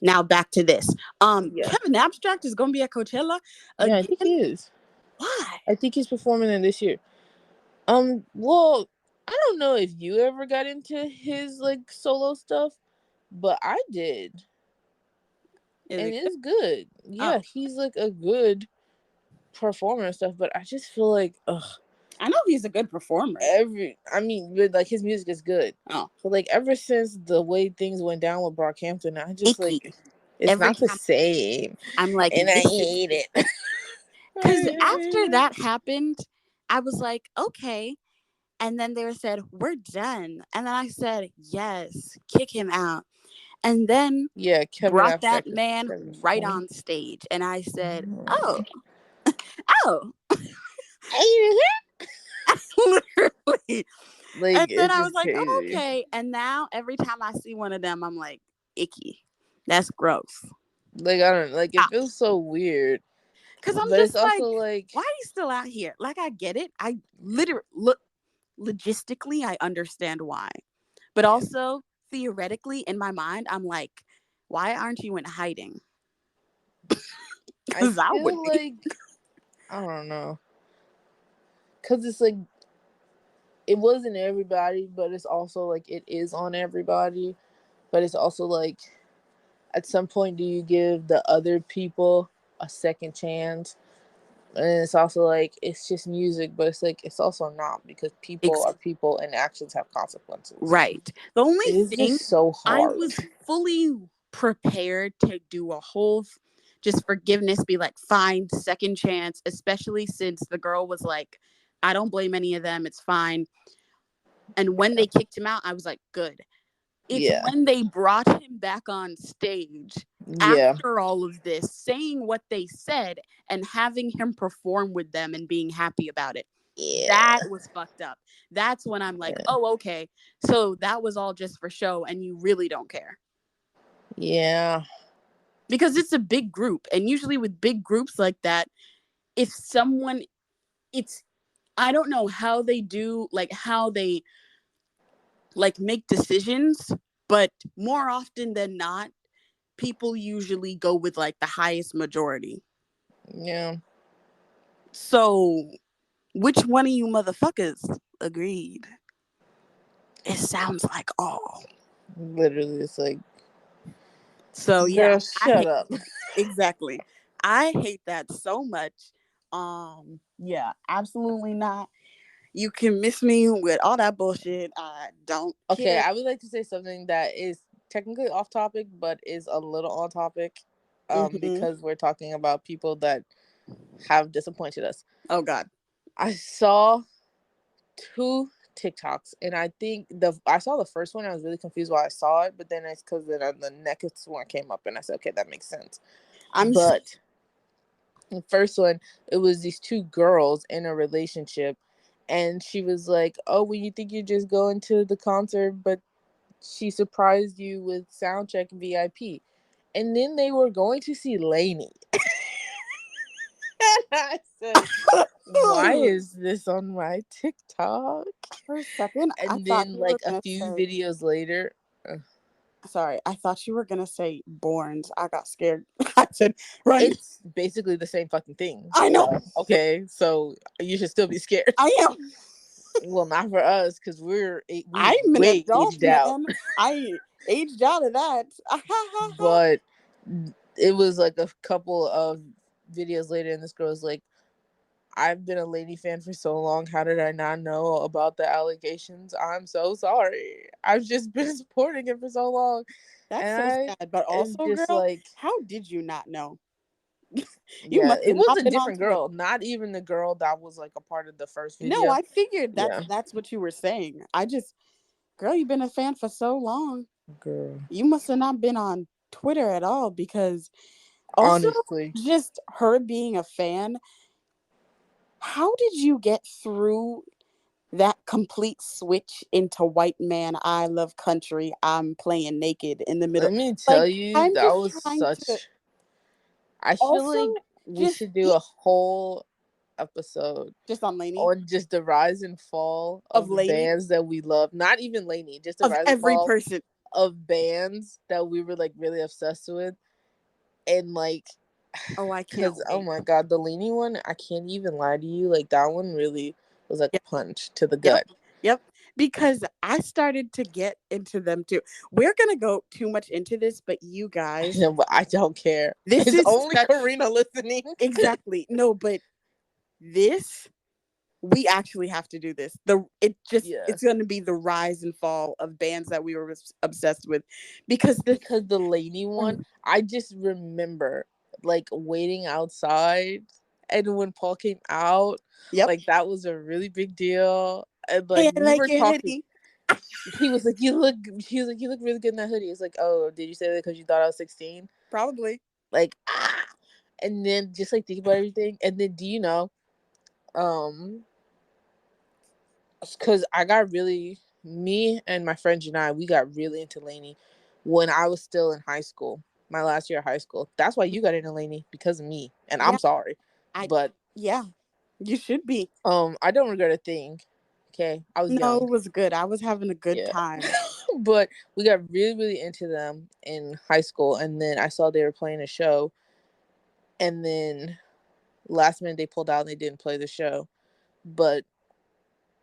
Now back to this. Yeah. Kevin Abstract is going to be at Coachella Yeah, I think again. he is. Why? I think he's performing in this year. Well, I don't know if you ever got into his like solo stuff, but I did. Is And it good? it's good. Oh, Yeah, he's like a good performer and stuff, but I just feel like I know he's a good performer. but like his music is good. Oh, But like ever since the way things went down with Brockhampton, I just icky. like it's Every not the time same. I'm like, And I this is hate it. I because hate after it. that happened, I was like, okay. And then they said, we're done. And then I said, yes, kick him out. And then Yeah, Kevin brought that Abstract is man Kevin's right point. on stage. And I said, Mm. oh, oh, I hate it. literally. Like And then it's I was just like, oh, crazy. okay. And now every time I see one of them, I'm like, icky. That's gross. Like I don't like it Stop. feels so weird. Because I'm But it's just also like, like why are you still out here? Like, I get it. I literally, look, logistically, I understand why. But yeah. also, theoretically, in my mind, I'm like, why aren't you in hiding? I Because I would feel be. like I don't know. Cause it's like it wasn't everybody, but it's also like it is on everybody. But it's also like at some point do you give the other people a second chance? And it's also like it's just music, but it's like it's also not because people Ex- are people and actions have consequences. right. The only It is thing just so I hard. was fully prepared to do a whole just forgiveness, be like, fine, second chance, especially since the girl was like, I don't blame any of them. It's fine. And when Yeah. they kicked him out, I was like, good. It's Yeah. when they brought him back on stage Yeah. after all of this, saying what they said and having him perform with them and being happy about it. That Yeah. was fucked up. That's when I'm like, Yeah. oh, okay. So that was all just for show and you really don't care. Yeah. Because it's a big group. And usually with big groups like that, if someone, it's, I don't know how they do, like how they like make decisions, but more often than not, people usually go with like the highest majority. Yeah. So, which one of you motherfuckers agreed? It sounds like all. Literally, it's like, So yeah, girl, I shut hate up. exactly. I hate that so much. Yeah, absolutely not. You can miss me with all that bullshit. I don't Okay, care. I would like to say something that is technically off topic, but is a little on topic, Mm-hmm. because we're talking about people that have disappointed us. Oh God. I saw two TikToks, and I think I saw the first one. I was really confused why I saw it, but then it's because the next one came up, and I said, okay, that makes sense. I'm But the first one, it was these two girls in a relationship, and she was like, "Oh, well, you think you're just going to the concert, but she surprised you with soundcheck and VIP." And then they were going to see Lainey. And I said, why is this on my TikTok? for a second, I And thought then you were like a gonna few say. videos later, Sorry, I thought you were gonna say Borns. I got scared. I said, run. it's basically the same fucking thing. I know. Okay, so you should still be scared. I am. Well, not for us because we I'm an way adult aged out. man. I aged out of that. But it was like a couple of videos later, and this girl's like, I've been a Lainey fan for so long. How did I not know about the allegations? I'm so sorry. I've just been supporting him for so long. That's And so I sad. But am also, just girl, like, how did you not know? You yeah, must it have was not a been on different Twitter. girl, not even the girl that was like a part of the first No, video. I figured Yeah. that's what you were saying. I just, girl, you've been a fan for so long. Girl. You must have not been on Twitter at all because also Honestly. just her being a fan, how did you get through that complete switch into white man, I love country, I'm playing naked in the middle? Let me tell Like, you, I'm that just was trying to such. I feel also like we just should do a whole episode just on Lainey on just the rise and fall of of the Lainey bands that we love. Not even Lainey, just the of rise and every fall person. of bands that we were like really obsessed with. And like, Oh, I can't because oh wait. my god, the Lainey one, I can't even lie to you. Like, that one really was like a Yep, punch to the yep, gut. yep. Because I started to get into them too. We're gonna go too much into this, but you I guys, know, but I don't care. this It's is only such Karina listening. exactly no, but this we actually have to do this. Yeah. It's going to be the rise and fall of bands that we were obsessed with, because the Because the Lainey one, I just remember like waiting outside, and when Paul came out, yep. like that was a really big deal. And Hey, like I we like were your talking, hoodie. he was like, "You look," he was like, "You look really good in that hoodie." It's like, "Oh, did you say that because you thought I was 16?" Probably. Like, ah. And then just like think about everything, and then do you know, um, because I got really, me and my friend Janai, we got really into Lainey when I was still in high school, my last year of high school. That's why you got into Lainey, because of me, and I'm Yeah, sorry, I but yeah, you should be. I don't regret a thing. Okay, I was No, young, it was good. I was having a good yeah, time. but we got really really into them in high school, and then I saw they were playing a show, and then last minute they pulled out and they didn't play the show, but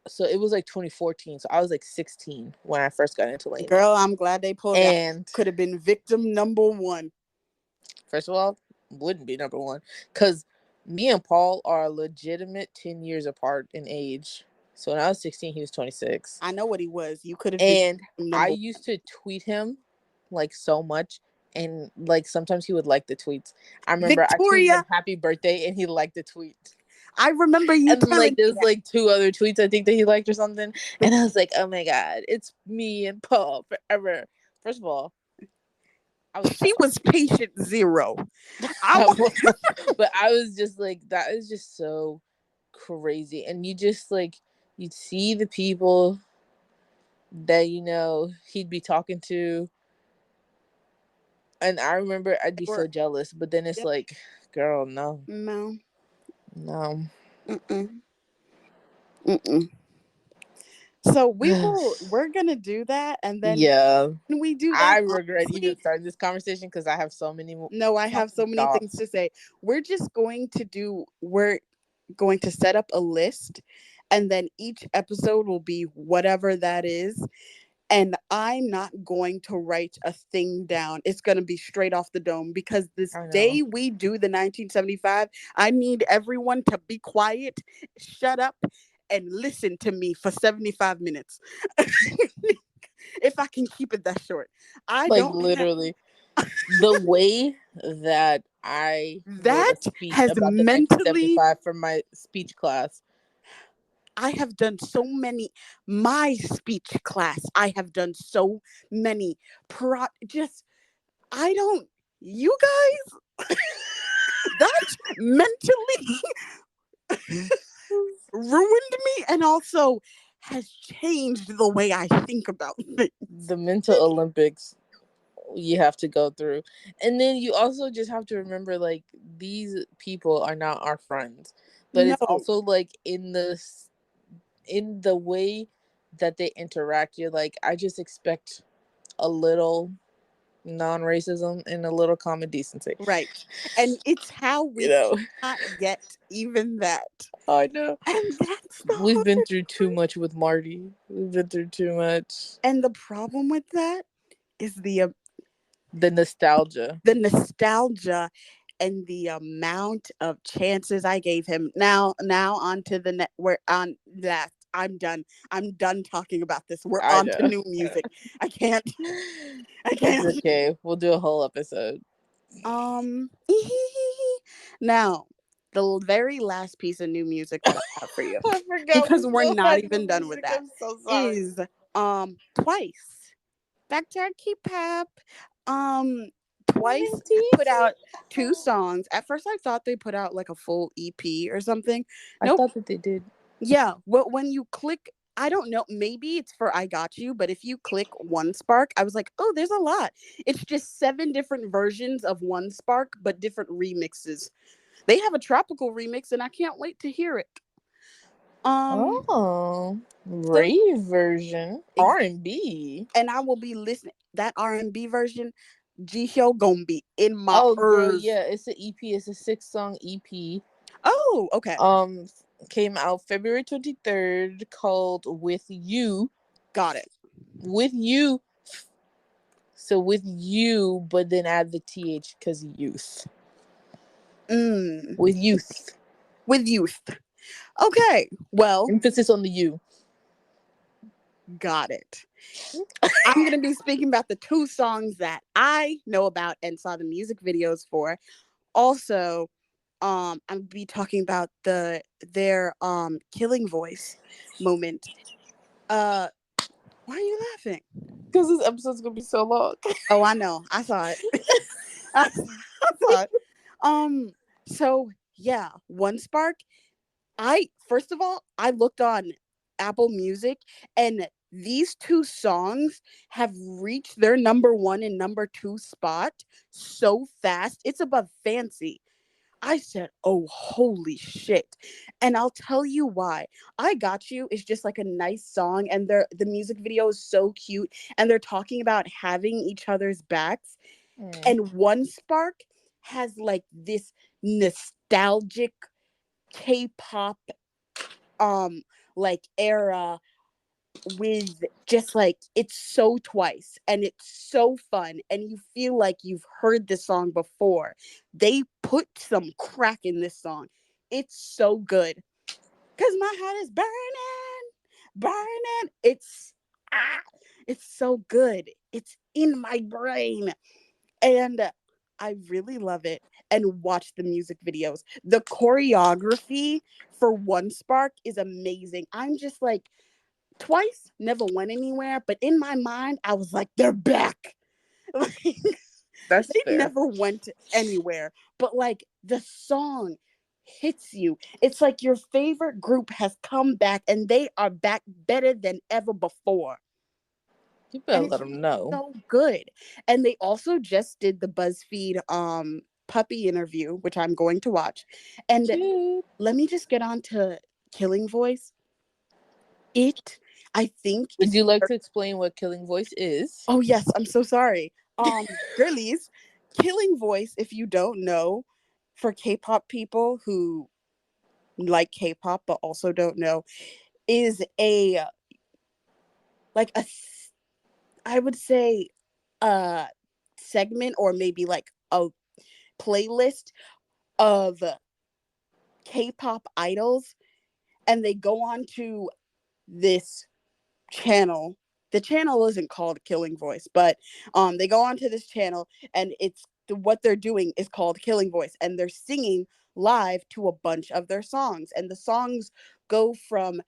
so it was like 2014, so I was like 16 when I first got into Lainey. Girl, I'm glad they pulled out. And Could have been victim number one. first of all, wouldn't be number one, because me and Paul are a legitimate 10 years apart in age. So when I was 16, he was 26. I know what he was. You could have been And I number used to tweet him like so much. And like sometimes he would like the tweets. I remember I tweeted him Victoria. happy birthday and he liked the tweet. I remember you And then like telling there me was that. like two other tweets I think that he liked or something. And I was like, oh my God, it's me and Paul forever. First of all, I was She shocked. was patient zero. I But I was just like, that is just so crazy. And you just like, you'd see the people that, he'd be talking to. And I remember I'd be were so jealous. But then it's yep. like, girl, no, No. no. Mm-mm. Mm-mm. So we're gonna do that, and then Yeah. when we do that, I regret honestly, even starting this conversation because I have no, I so have many so many things to thoughts. say. We're going to set up a list, and then each episode will be whatever that is. And I'm not going to write a thing down. It's going to be straight off the dome, because this I know. day we do the 1975, I need everyone to be quiet, shut up, and listen to me for 75 minutes. If I can keep it that short. I Like don't have literally. The way that I made that a speech has about the mentally 1975 for my speech class. I have done so many my speech class. I have done so many just I don't you guys that mentally ruined me, and also has changed the way I think about things. The mental Olympics you have to go through. And then you also just have to remember, like, these people are not our friends. But it's No, also like in the way that they interact, you're like, I just expect a little non-racism and a little common decency. right. And it's how You we know. cannot get even that. I know. And that's the We've been hard through too part. much with Marty. We've been through too much. And the problem with that is The nostalgia. the nostalgia. and the amount of chances I gave him. Now on to the net. We're on that. I'm done. I'm done talking about this. We're I on to know. new music. I can't. I It's can't. okay. We'll do a whole episode. Um. Now, the very last piece of new music that I have for you, I forgot we because we're still not had new even done with music. that, I'm so sorry. is Twice. Back to our K-pop. Um, Twice put out two songs. At first, I thought they put out like a full EP or something. I Nope. thought that they did. Yeah. Well, when you click, I don't know. Maybe it's for I Got You, but if you click One Spark, I was like, oh, there's a lot. It's just 7 different versions of One Spark, but different remixes. They have a tropical remix, and I can't wait to hear it. Um. Oh, So rave version ex- R&B. and I will be listening. That R&B version, Jihyo gonna be in my Oh, girl, ears. yeah, it's an EP. It's a 6-song EP. Oh, okay. Um, came out February 23rd, called "With You." Got it. With you, so with you, but then add the th because youth. Mm, With youth, with youth. Okay. Well, emphasis on the you. got it. I'm going to be speaking about the two songs that I know about and saw the music videos for. Also, I'm going to be talking about their killing voice moment. Uh why are you laughing? Because this episode's gonna be so long. Oh, I know. I saw it. I saw it. Um so yeah, One Spark. I first of all, I looked on Apple Music, and these two songs have reached their number 1 and number 2 spot so fast. It's above Fancy. I said, "Oh, holy shit." And I'll tell you why. I Got You is just like a nice song, and the music video is so cute, and they're talking about having each other's backs. Mm. And One Spark has like this nostalgic K-pop um like era with just like it's so Twice, and it's so fun, and you feel like you've heard this song before. They put some crack in this song. It's so good. Cause my heart is burning. It's so good. It's in my brain. And I really love it, and watch the music videos. The choreography for One Spark is amazing. I'm just like, Twice never went anywhere, but in my mind, I was like, they're back. Like, That's they fair. never went anywhere, but like the song hits you. It's like your favorite group has come back, and they are back better than ever before. You better And let it's them just know. so good. And they also just did the BuzzFeed puppy interview, which I'm going to watch. And Cute. let me just get on to Killing Voice. It, I think, Would is you like to explain what Killing Voice is? oh yes, I'm so sorry. Girlies, Killing Voice, if you don't know, for K-pop people who like K-pop but also don't know, is a like a I would say a segment, or maybe like a playlist of K-pop idols, and they go on to this channel. The channel isn't called Killing Voice, but they go onto this channel, and it's what they're doing is called Killing Voice, and they're singing live to a bunch of their songs, and the songs go from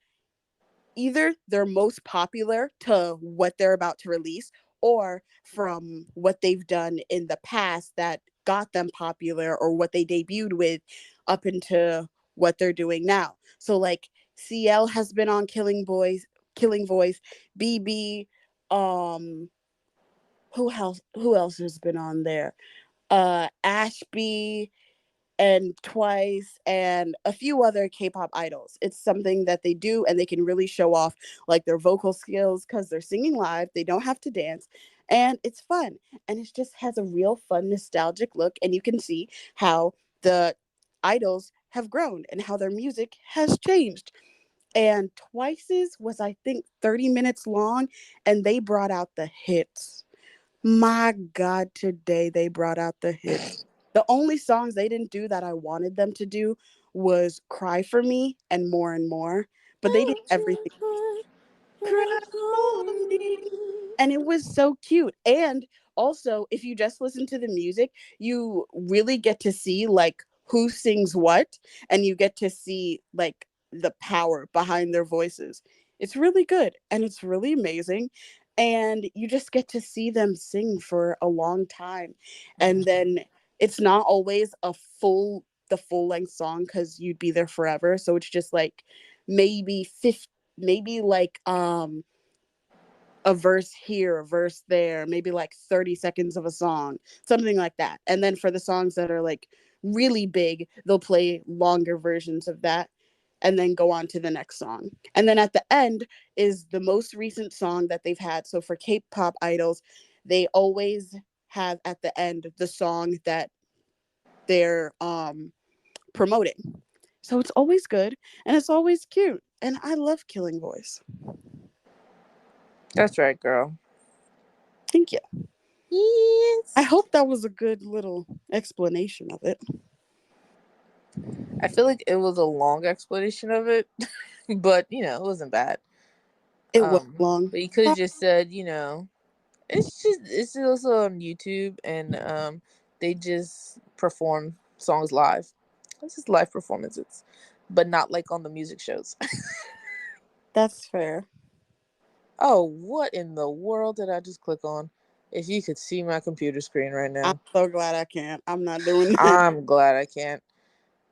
either their most popular to what they're about to release, or from what they've done in the past that got them popular, or what they debuted with up into what they're doing now. So like CL has been on Killing Voice, BB, um who else has been on there? Ashby, and Twice, and a few other K-pop idols. It's something that they do, and they can really show off like their vocal skills because they're singing live. They don't have to dance, and it's fun. And it just has a real fun, nostalgic look, and you can see how the idols have grown and how their music has changed. And Twice's was, I think, 30 minutes long, and they brought out the hits. My God, today they brought out the hits. The only songs they didn't do that I wanted them to do was Cry for Me and More and More, but they did everything else. Cry for me. And it was so cute. And also, if you just listen to the music, you really get to see like who sings what, and you get to see like the power behind their voices. It's really good and it's really amazing. And you just get to see them sing for a long time. And then it's not always the full length song because you'd be there forever. So it's just like maybe 50, maybe like a verse here, a verse there, maybe like 30 seconds of a song, something like that. And then for the songs that are like really big, they'll play longer versions of that and then go on to the next song. And then at the end is the most recent song that they've had. So for K-pop idols, they always have at the end the song that they're promoting. So it's always good and it's always cute. And I love Killing Voice. That's right, girl. Thank you. I Yes. hope that was a good little explanation of it. I feel like it was a long explanation of it, but it wasn't bad. It was long. But you could have just said, it's also on YouTube, and they just perform songs live. It's just live performances, but not like on the music shows. That's fair. Oh, what in the world did I just click on? If you could see my computer screen right I'm now. so glad I can't. I'm not doing that. I'm glad I can't.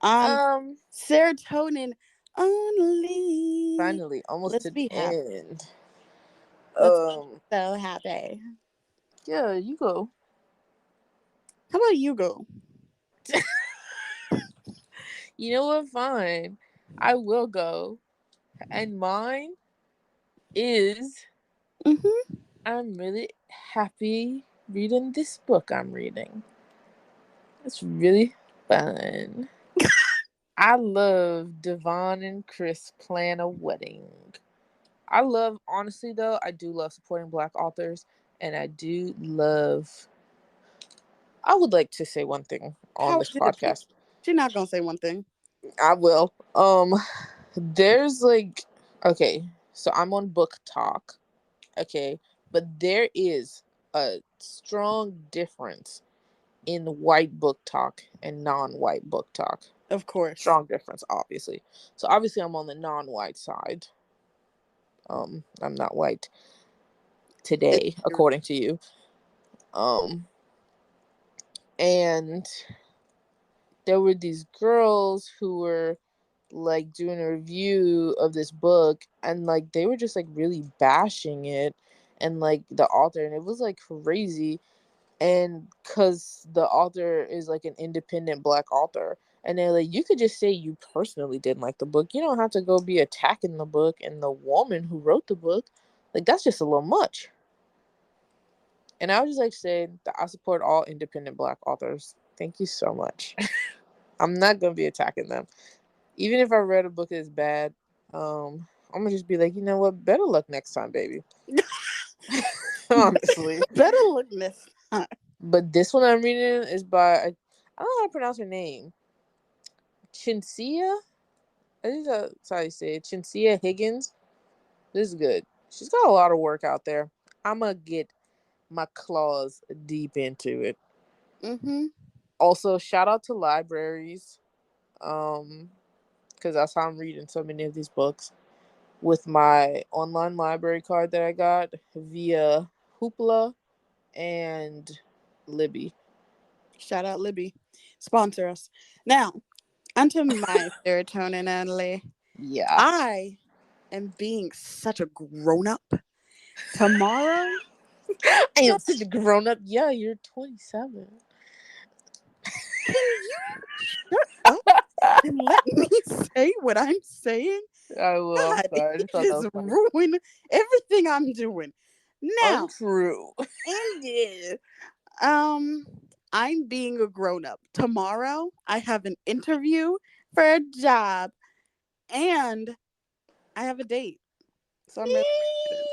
Um, Um, Serotonin only. Finally, almost Let's to the be happy. end. Let's be Um, so happy. yeah, you go. How about you go? You know what? Fine. I will go. And mine is Mm-hmm. I'm really happy reading this book I'm reading. It's really fun. I love Devon and Chris plan a wedding. Honestly though, I do love supporting Black authors, and I do love. I would like to say one thing on How this did she? podcast. She's not gonna say one thing. I will. There's like, okay, so I'm on Book Talk, okay, but there is a strong difference in white book talk and non-white book talk. Of course. Strong difference, obviously. So obviously, I'm on the non-white side. I'm not white It's today, true. according to you. Um, and there were these girls who were like doing a review of this book, and like they were just like really bashing it and like the author, and it was like crazy. And because the author is like an independent Black author, and they're like, you could just say you personally didn't like the book, you don't have to go be attacking the book and the woman who wrote the book. Like, that's just a little much. And I was just like saying that I support all independent Black authors. Thank you so much. I'm not gonna be attacking them. Even if I read a book that's bad, I'm gonna just be like, you know what? Better luck next time, baby. Honestly. Better look this time. But this one I'm reading is by I don't know how to pronounce her name. Chinsia? I think that's how you say it. Chinsia Higgins. This is good. She's got a lot of work out there. I'm gonna get my claws deep into it. Mm-hmm. Also, shout out to libraries. Um, because that's how I'm reading so many of these books with my online library card that I got via Hoopla and Libby. Shout out Libby. Sponsor us. Now, onto my serotonin only. Yeah. I am being such a grown up. Tomorrow, I am such a grown up. Yeah, you're 27. can you shut up and let me say what I'm saying? I will. I'm God, sorry. I you just thought that just was funny. ruin everything I'm doing. Now, Untrue. and um, I'm being a grown up. Tomorrow, I have an interview for a job, and I have a date. So I'm really excited.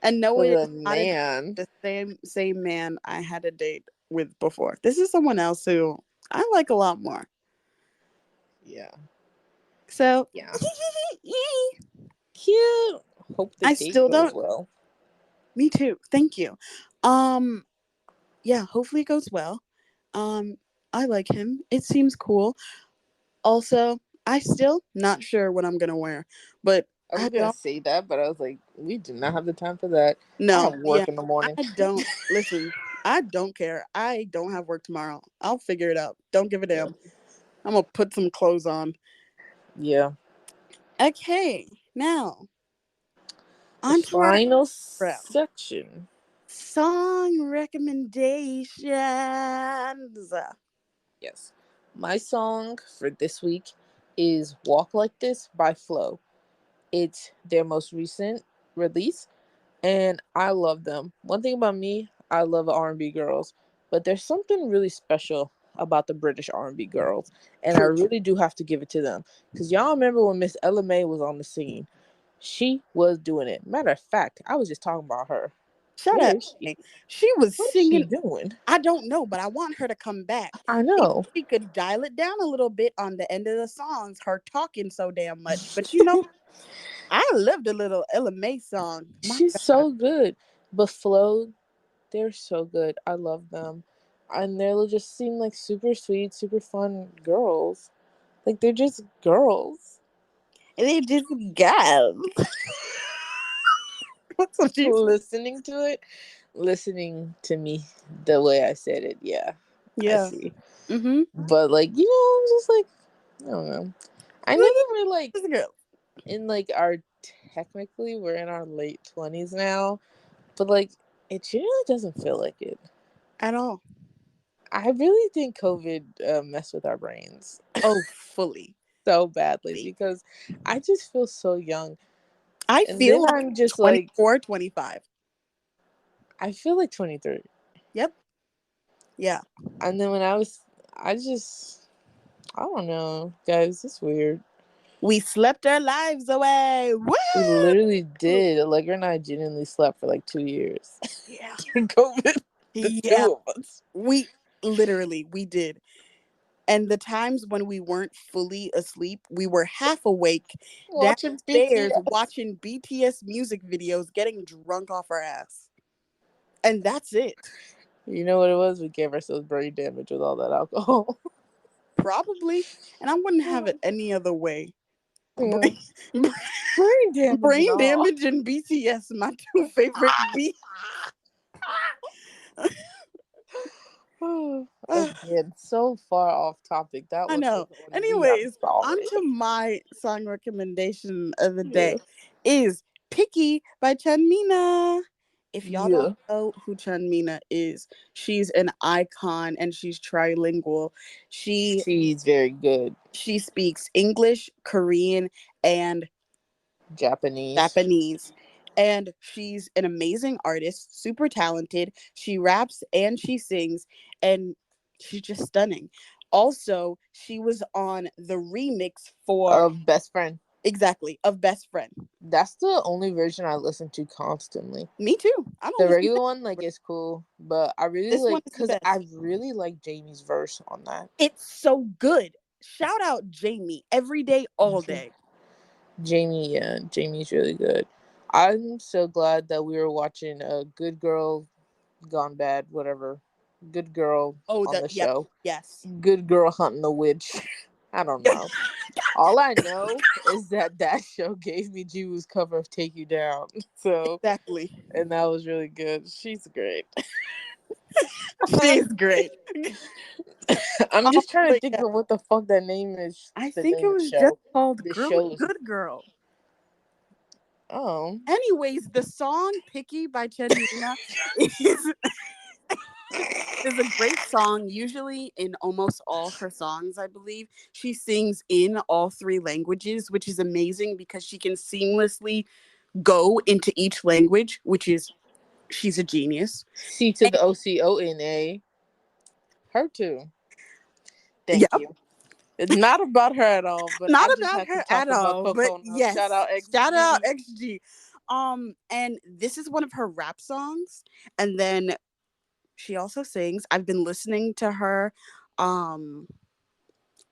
And no, For it the is not a, man. the same man I had a date with before. This is someone else who I like a lot more. Yeah. So Yeah. Cute. Hope the I date still goes don't. well. Me too. Thank you. Um, yeah. Hopefully it goes well. Um, I like him. It seems cool. Also, I still not sure what I'm gonna wear, but I I was gonna don't. say that, but I was like, we do not have the time for that. I No, have yeah, work in the morning. I don't listen. I don't care. I don't have work tomorrow. I'll figure it out. Don't give a Yeah. damn. I'm gonna put some clothes on. Yeah. Okay, now The on to our final round. section. Song recommendations. Yes. My song for this week is Walk Like This by Flo. It's their most recent release, and I love them. One thing about me, I love R&B girls, but there's something really special about the British R&B girls, and I True. really do have to give it to them. Cause y'all remember when Miss Ella May was on the scene? She was doing it. Matter of fact, I was just talking about her. Shout Where out. is she? She was What is she singing. doing? I don't know, but I want her to come back. I Maybe know. she could dial it down a little bit on the end of the songs, her talking so damn much. But you know, I loved a little Ella May song. My She's God. so good. But Flo, they're so good. I love them. And they just seem like super sweet, super fun girls. Like they're just girls. And they just got. That's what she said. Listening to it, listening to me the way I said it, yeah. I Yeah. see. Mm-hmm. But like, I'm just like, I don't know. I know that we're like This girl. in like our technically we're in our late 20s now, but like it generally doesn't feel like it. At all. I really think COVID messed with our brains Oh, fully. so badly Fully. because I just feel so young. I And then feel like I'm just like, 24, 25. I feel like 23. Yep. Yeah. And then when I just, I don't know, guys, it's weird. We slept our lives away. We literally Woo! did. Allegra and I genuinely slept for like 2 years Yeah. during COVID. The Yeah. two of us. We literally, we did. And the times when we weren't fully asleep, we were half awake Watching downstairs BTS. watching BTS music videos, getting drunk off our ass. And that's it. You know what it was? We gave ourselves brain damage with all that alcohol. Probably. And I wouldn't have it any other way. Yeah. Brain, Brain damage and brain all. damage and BTS, my two favorite B. Again, so far off topic. That I was know. the one we have to Anyways, on tolerate. to my song recommendation of the Yeah. day is Picky by Chanmina. If y'all don't Yeah. know who Chanmina is, she's an icon and she's trilingual. She She's very good. she speaks English, Korean, and Japanese. Japanese. And she's an amazing artist, super talented. She raps and she sings, and she's just stunning. Also, she was on the remix for Of Best Friend. exactly of Best Friend. That's the only version I listen to constantly. Me too. I don't The listen regular to one, like, it. is cool, but I really This one like, is the because I best. really like Jamie's verse on that. It's so good. Shout out Jamie every day, all day. Jamie, yeah, Jamie's really good. I'm so glad that we were watching a Good Girl Gone Bad, whatever. Good Girl Oh, on that the yep, show. yes. Good Girl Hunting the Witch. I don't know. All I know is that that show gave me Jiwoo's cover of Take You Down. So, Exactly. and that was really good. She's great. She's great. I'm just trying to But think yeah, of what the fuck that name is. I The think name it of the was just show. called This Girl show is, Good Girl. oh. Anyways, the song Picky by Chanmina is is a great song. Usually in almost all her songs, I believe, she sings in all three languages, which is amazing because she can seamlessly go into each language, which is she's a genius. C to the OCONA. Her too. Thank Yep. you. It's not about her at all, but Not I just about had to her talk at about all, but Kokono. Shout yes. out Shout out XG. XG. And this is one of her rap songs. And then she also sings. I've been listening to her um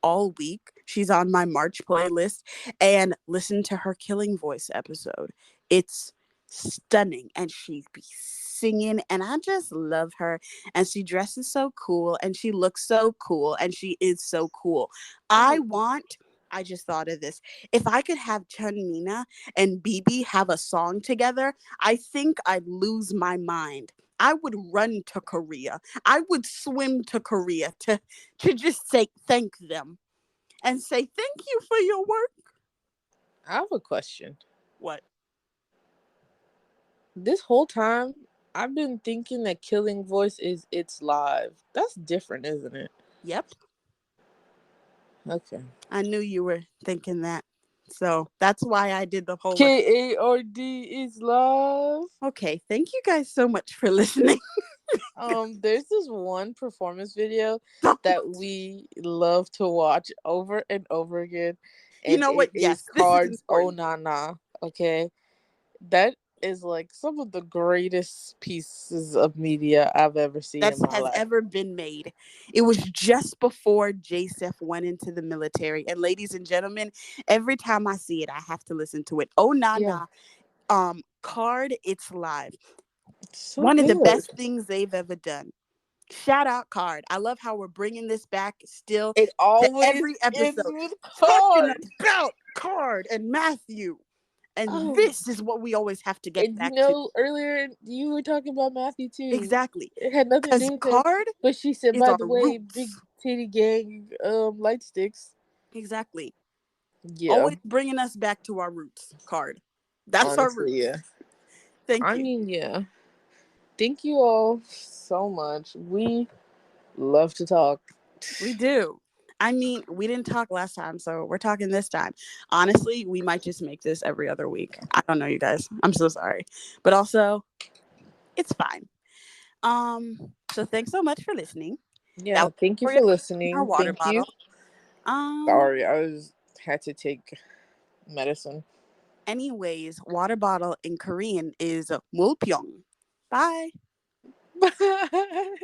all week. She's on my March playlist, and listen to her Killing Voice episode. It's stunning, and she be singing, and I just love her. And she dresses so cool, and she looks so cool, and she is so cool. I Oh, want. I just thought of this. If I could have Chunmina and BB have a song together, I think I'd lose my mind. I would run to Korea. I would swim to Korea to just say thank them and say thank you for your work. I have a question. What? This whole time, I've been thinking that Killing Voice is It's Live. That's different, isn't it? Yep. Okay. I knew you were thinking that. So that's why I did the whole. KARD is live. Okay. Thank you guys so much for listening. There's this one performance video So, that we love to watch over and over again, you and know what? it is Yes, this is Cards Oh important. Na Na. Okay, that is like some of the greatest pieces of media I've ever seen That in my has life. ever been made. It was just before Joseph went into the military. And ladies and gentlemen, every time I see it, I have to listen to it. Oh na Yeah, na. Card, it's live. it's so One of the good. best things they've ever done. Shout out Card. I love how we're bringing this back still It to always every ends episode, with talking Card. about Card and Matthew. And Oh, this is what we always have to get and back to. earlier you were talking about Matthew too. Exactly. It had nothing to Because do with him. Card But she said, is by our the way, big roots. titty gang, light sticks. Exactly. Yeah, Always bringing us back to our roots. Card. That's our honestly, roots. yeah. Thank I you. mean, yeah. Thank you all so much. We love to talk. We do. I mean, we didn't talk last time, so we're talking this time. Honestly, we might just make this every other week. I don't know, you guys. I'm so sorry. But also, it's fine. So thanks so much for listening. That Yeah, was thank you Victoria for in our listening. water Thank you. bottle. Um, Sorry, I was had to take medicine. anyways, water bottle in Korean is mulpyeong. Bye. Bye.